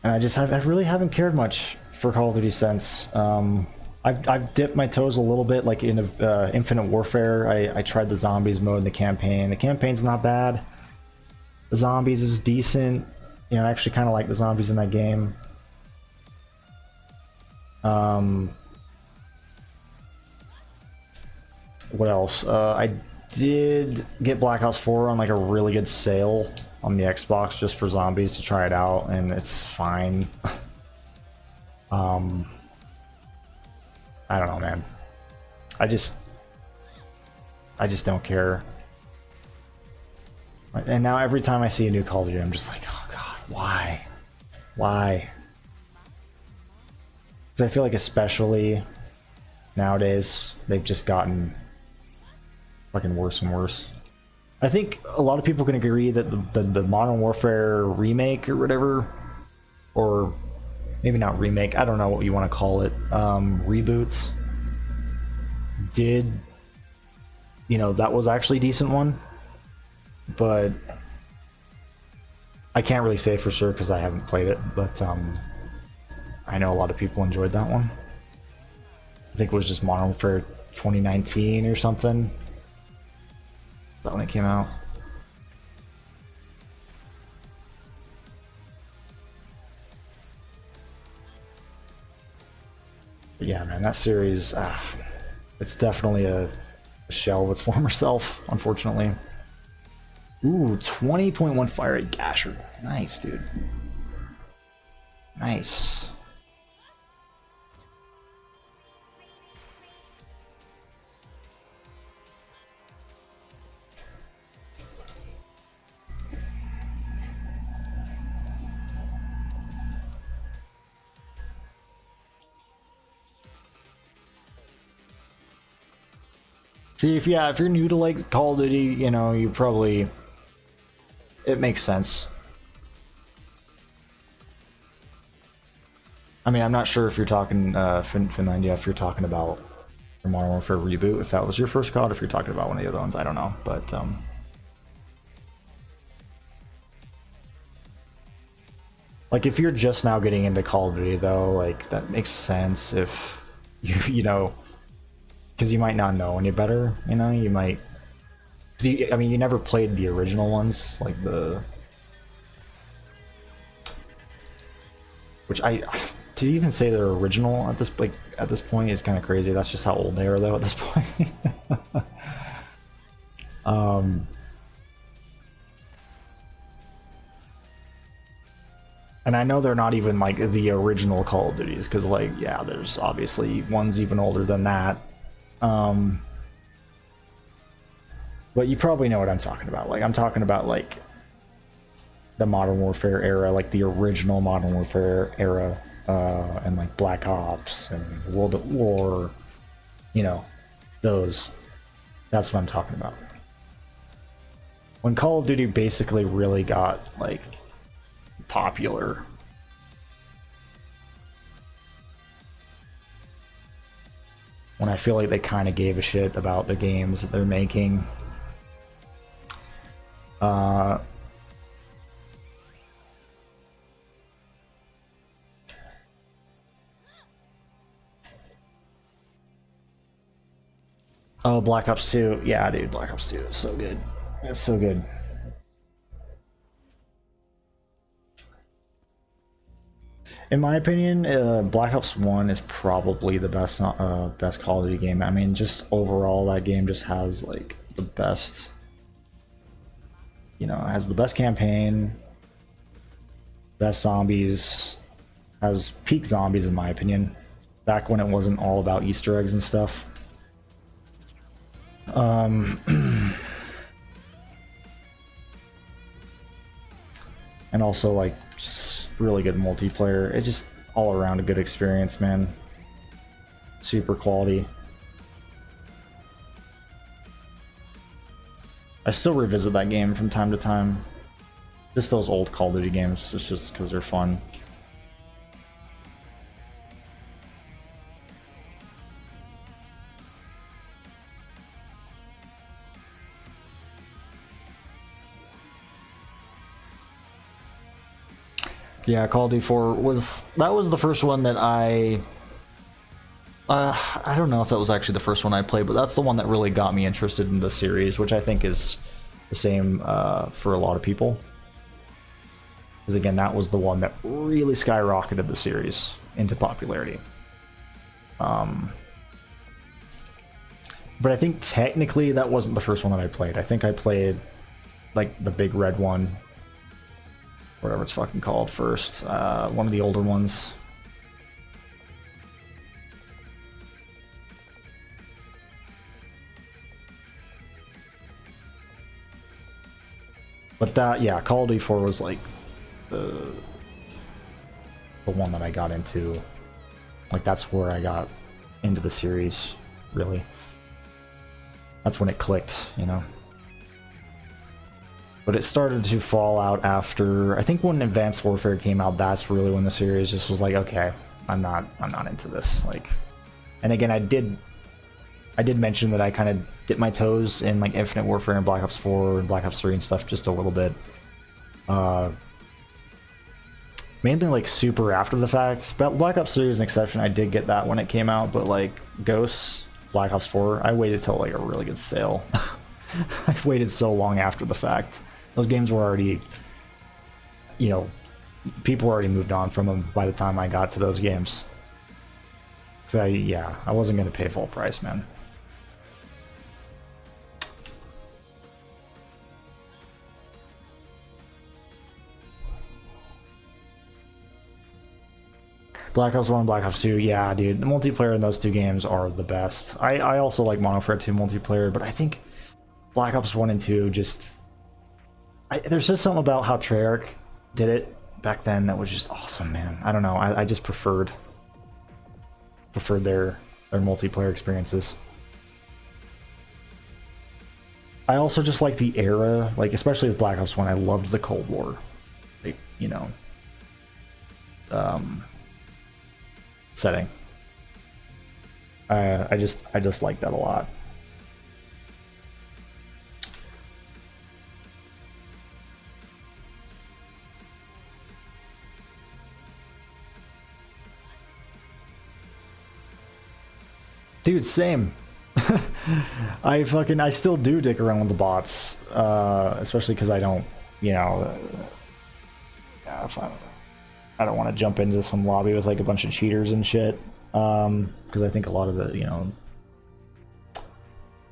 Speaker 1: And I really haven't cared much for Call of Duty since. I've dipped my toes a little bit, like in Infinite Warfare. I tried the zombies mode in the campaign. The campaign's not bad. The zombies is decent. You know, I actually kind of like the zombies in that game. What else? I did get Black Ops 4 on like a really good sale on the Xbox just for zombies to try it out, and it's fine. I don't know, man. I just don't care. And now every time I see a new Call of Duty, I'm just like, oh god, why? Why? Because I feel like especially nowadays, they've just gotten fucking worse and worse. I think a lot of people can agree that the Modern Warfare remake or whatever, or maybe not remake, I don't know what you want to call it, reboots, did, you know, that was actually a decent one, but I can't really say for sure because I haven't played it, but I know a lot of people enjoyed that one. I think it was just Modern Warfare 2019 or something. That when it came out. yeah, man, that series, it's definitely a shell of its former self, unfortunately. Ooh, 20.1 fire rate Gasher. Nice, dude. Nice. See, if you're new to like Call of Duty, you know, you probably, it makes sense. I mean, I'm not sure if you're talking Finlandia, if you're talking about the Modern Warfare reboot, if that was your first COD, if you're talking about one of the other ones, I don't know, but like if you're just now getting into Call of Duty though, like that makes sense if you know. Because you might not know any better, you know. You might. I mean, you never played the original ones, like the. Which to even say they're original at this point is kind of crazy. That's just how old they are, though. At this point. And I know they're not even like the original Call of Duties, because like yeah, there's obviously ones even older than that. But you probably know what I'm talking about. Like I'm talking about like the Modern Warfare era, like the original Modern Warfare era, and like Black Ops and World at War, you know, those. That's what I'm talking about. When Call of Duty basically really got like popular. When I feel like they kind of gave a shit about the games that they're making. Oh, Black Ops 2. Yeah, dude, Black Ops 2 is so good. It's so good. In my opinion, Black Ops 1 is probably the best Call of Duty game. I mean, just overall, that game just has like the best, you know, has the best campaign, best zombies, has peak zombies in my opinion, back when it wasn't all about Easter eggs and stuff. And also like just really good multiplayer. It's just all around a good experience, man. Super quality. I still revisit that game from time to time. Just those old Call of Duty games. It's just because they're fun. Yeah, Call of Duty 4 was the first one that I don't know if that was actually the first one I played, but that's the one that really got me interested in the series, which I think is the same for a lot of people. Because again, that was the one that really skyrocketed the series into popularity. But I think technically that wasn't the first one that I played. I think I played like the big red one, whatever it's fucking called, first. One of the older ones. But that, yeah, Call of Duty 4 was like the one that I got into. Like that's where I got into the series, really. That's when it clicked, you know. But it started to fall out after, I think when Advanced Warfare came out, that's really when the series just was like, okay, I'm not into this. Like, and again, I did mention that I kind of dipped my toes in like Infinite Warfare and Black Ops 4 and Black Ops 3 and stuff just a little bit. Mainly like super after the fact. But Black Ops 3 is an exception. I did get that when it came out, but like Ghosts, Black Ops 4, I waited till like a really good sale. I waited so long after the fact. Those games were already, you know, people were already moved on from them by the time I got to those games. So yeah, I wasn't gonna pay full price, man. Black Ops 1, Black Ops 2, yeah, dude. The multiplayer in those two games are the best. I also like Modern Warfare 2 multiplayer, but I think Black Ops 1 and 2 just... there's just something about how Treyarch did it back then that was just awesome, man. I don't know, I just preferred their multiplayer experiences. I also just like the era, like especially with Black Ops 1, I loved the Cold War. Like, you know, setting. I just like that a lot. Dude, same. I still do dick around with the bots, especially because I don't, you know, if I don't want to jump into some lobby with like a bunch of cheaters and shit, because I think a lot of the, you know,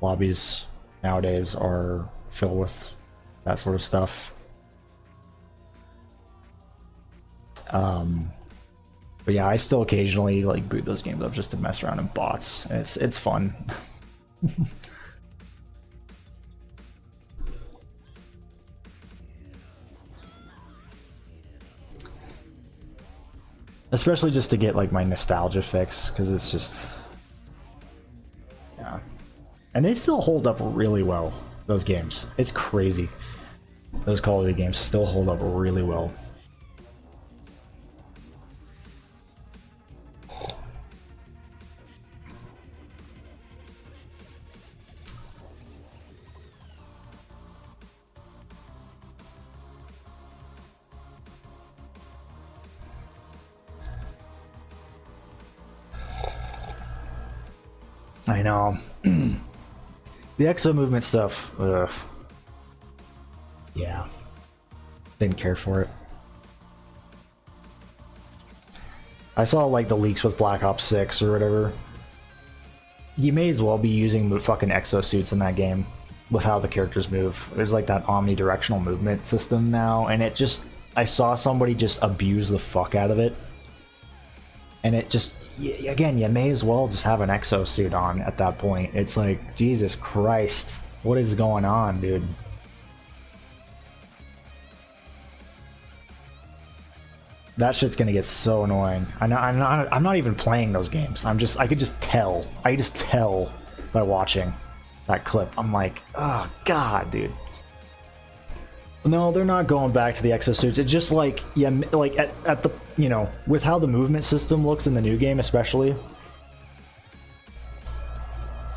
Speaker 1: lobbies nowadays are filled with that sort of stuff. But yeah, I still occasionally like boot those games up just to mess around in bots. It's fun. Especially just to get like my nostalgia fix, because it's just, yeah. And they still hold up really well, those games. It's crazy. Those Call of Duty games still hold up really well. I know. The exo movement stuff, ugh. Yeah. Didn't care for it. I saw like the leaks with Black Ops 6 or whatever. You may as well be using the fucking exosuits in that game with how the characters move. There's like that omnidirectional movement system now, and it just... I saw somebody just abuse the fuck out of it. And it just... Again, you may as well just have an exosuit on at that point. It's like, Jesus Christ, what is going on, dude? That shit's gonna get so annoying. I'm not even playing those games. I could just tell. I could just tell by watching that clip. I'm like, oh god, dude. No, they're not going back to the exosuits. It's just like, yeah, like at the, you know, with how the movement system looks in the new game, especially.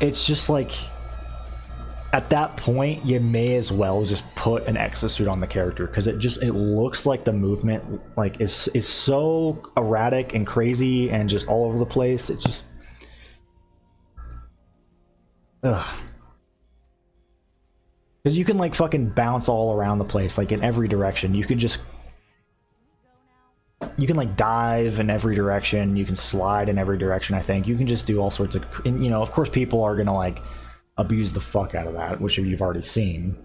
Speaker 1: It's just like, at that point, you may as well just put an exosuit on the character, because it looks like the movement like is so erratic and crazy and just all over the place. It's just, ugh. Because you can like fucking bounce all around the place, like in every direction. You can like dive in every direction. You can slide in every direction. I think you can just do all sorts of, and, you know, of course people are gonna like abuse the fuck out of that, which you've already seen.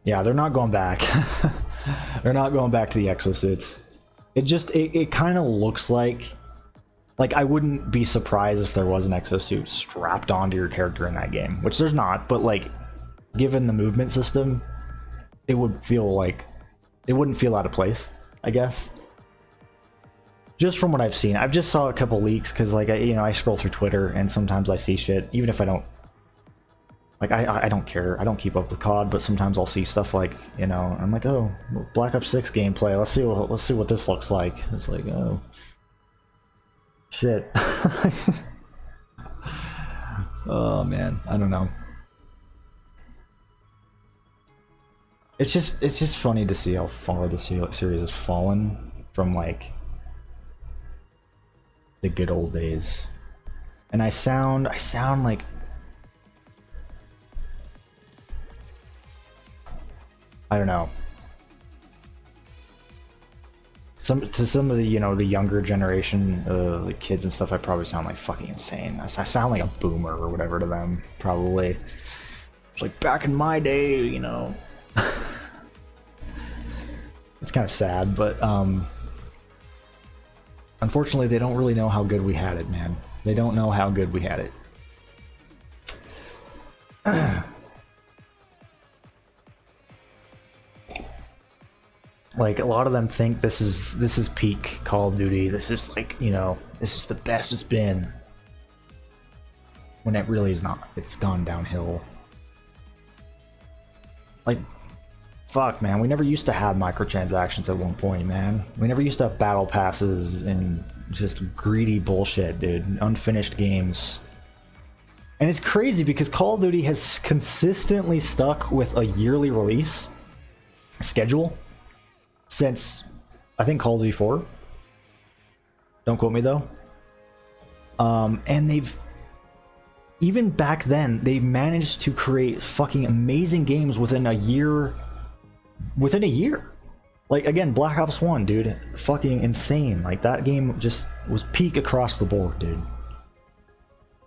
Speaker 1: Yeah, they're not going back. They're not going back to the exosuits. It kind of looks like I wouldn't be surprised if there was an exosuit strapped onto your character in that game, which there's not, but like, given the movement system, it would feel like, it wouldn't feel out of place, I guess. Just from what I've seen. I've just saw a couple leaks, because like, you know, I scroll through Twitter and sometimes I see shit, even if I don't, like, I don't care, I don't keep up with COD, but sometimes I'll see stuff like, you know, I'm like, oh, Black Ops 6 gameplay, let's see what this looks like. It's like, oh, shit. Oh man, I don't know. It's just funny to see how far the series has fallen from like the good old days. And I sound like I don't know. To some of the, you know, the younger generation, the kids and stuff, I probably sound like fucking insane. I sound like a boomer or whatever to them, probably. It's like, back in my day, you know. It's kind of sad, but unfortunately they don't really know how good we had it, man. They don't know how good we had it. Like, a lot of them think this is peak Call of Duty. This is like, you know, this is the best it's been. When it really is not. It's gone downhill. Like, fuck, man. We never used to have microtransactions at one point, man. We never used to have battle passes and just greedy bullshit, dude. Unfinished games. And it's crazy because Call of Duty has consistently stuck with a yearly release schedule since, I think, Call of Duty 4. Don't quote me, though. And they've... Even back then, they managed to create fucking amazing games within a year. Within a year. Like, again, Black Ops 1, dude. Fucking insane. Like, that game just was peak across the board, dude.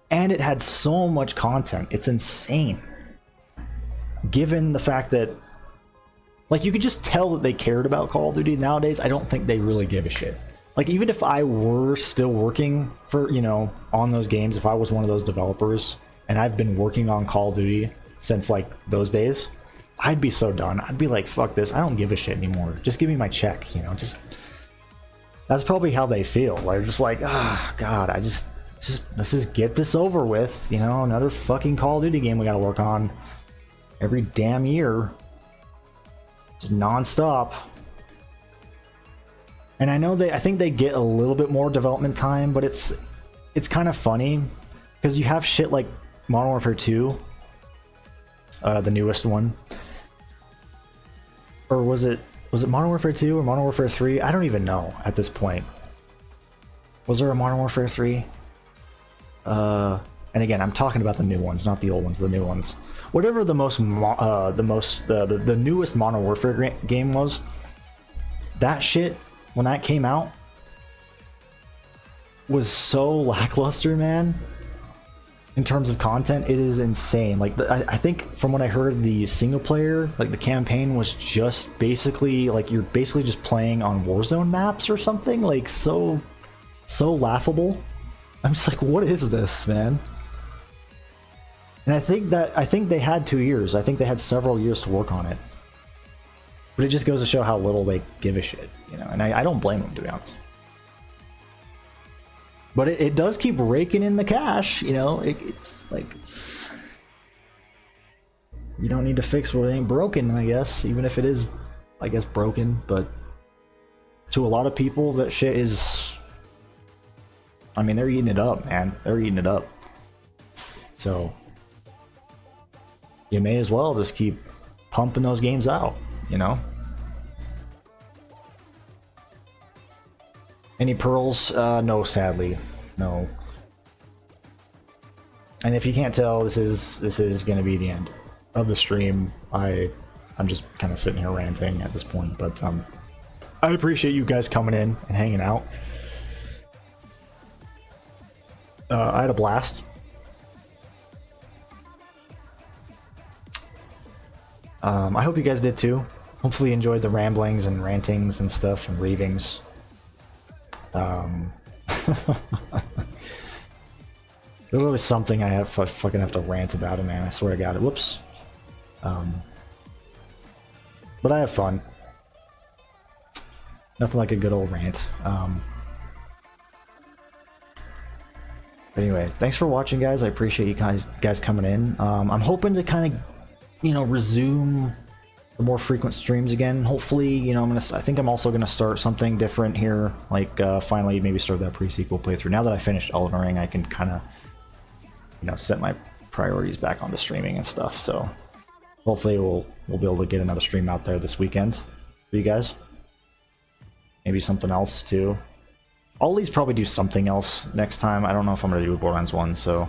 Speaker 1: And it had so much content. It's insane. Given the fact that, like, you could just tell that they cared about Call of Duty. Nowadays, I don't think they really give a shit. Like, even if I were still working for, you know, on those games, if I was one of those developers, and I've been working on Call of Duty since, like, those days, I'd be so done. I'd be like, fuck this, I don't give a shit anymore. Just give me my check, you know, just... That's probably how they feel. They're just like, ah, oh, God, let's just get this over with, you know, another fucking Call of Duty game we gotta work on every damn year. Just non-stop. And I know I think they get a little bit more development time, but it's kind of funny because you have shit like Modern Warfare 2, the newest one, or was it Modern Warfare 2 or Modern Warfare 3? I don't even know at this point. Was there a Modern Warfare 3? And again, I'm talking about the new ones, not the old ones, the new ones. Whatever the newest Modern Warfare game was, that shit, when that came out, was so lackluster, man. In terms of content, it is insane. Like, I think from what I heard, the single player, like the campaign, was just basically like you're basically just playing on Warzone maps or something. Like, so laughable. I'm just like, what is this, man? And I think they had 2 years. I think they had several years to work on it. But it just goes to show how little they give a shit, you know, and I don't blame them, to be honest. But it does keep raking in the cash, you know. It's like, you don't need to fix what ain't broken, I guess, even if it is, I guess, broken. But to a lot of people, that shit is, I mean, they're eating it up, man. They're eating it up. So you may as well just keep pumping those games out, you know. Any pearls? No, sadly, no. And if you can't tell, this is going to be the end of the stream. I'm just kind of sitting here ranting at this point, but I appreciate you guys coming in and hanging out. I had a blast. I hope you guys did too. Hopefully you enjoyed the ramblings and rantings and stuff and ravings. There's always something I fucking have to rant about it, man. I swear to God. Whoops. But I have fun. Nothing like a good old rant. But anyway, thanks for watching, guys. I appreciate you guys coming in. I'm hoping to kind of, you know, resume the more frequent streams again. Hopefully, you know, I think I'm also gonna start something different here. Like, finally, maybe start that pre-sequel playthrough. Now that I finished Elden Ring, I can kind of, you know, set my priorities back onto streaming and stuff. So hopefully, we'll be able to get another stream out there this weekend for you guys. Maybe something else too. I'll at least probably do something else next time. I don't know if I'm gonna do a Borderlands 1, so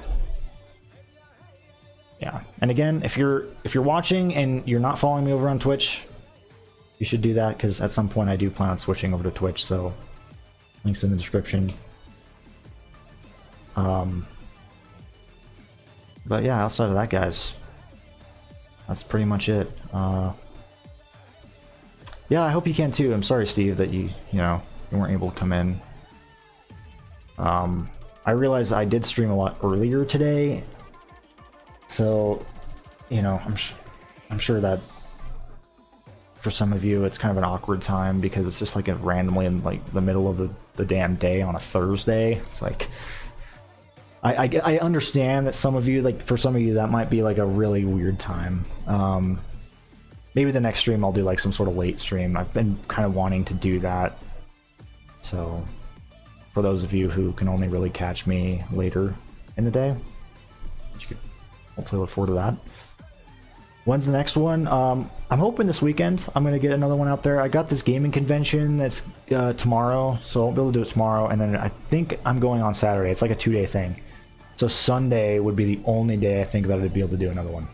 Speaker 1: yeah. And again, if you're watching and you're not following me over on Twitch, you should do that, because at some point I do plan on switching over to Twitch, so links in the description. But yeah, outside of that, guys, that's pretty much it. Yeah, I hope you can too. I'm sorry, Steve, that you weren't able to come in. I realized I did stream a lot earlier today, so I'm sure that for some of you it's kind of an awkward time, because it's just like randomly in like the middle of the damn day on a Thursday. It's like I understand that some of you, like for some of you, that might be like a really weird time. Maybe the next stream I'll do like some sort of late stream. I've been kind of wanting to do that. So for those of you who can only really catch me later in the day, you could hopefully look forward to that. When's the next one? I'm hoping this weekend I'm going to get another one out there. I got this gaming convention that's tomorrow, so I won't be able to do it tomorrow. And then I think I'm going on Saturday. It's like a 2-day thing. So Sunday would be the only day I think that I'd be able to do another one,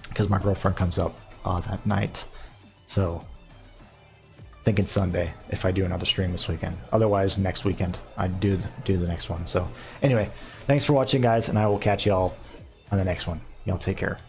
Speaker 1: because my girlfriend comes up that night. So thinking Sunday if I do another stream this weekend. Otherwise, next weekend I'd do the next one. So anyway, thanks for watching, guys, and I will catch y'all on the next one. Y'all take care.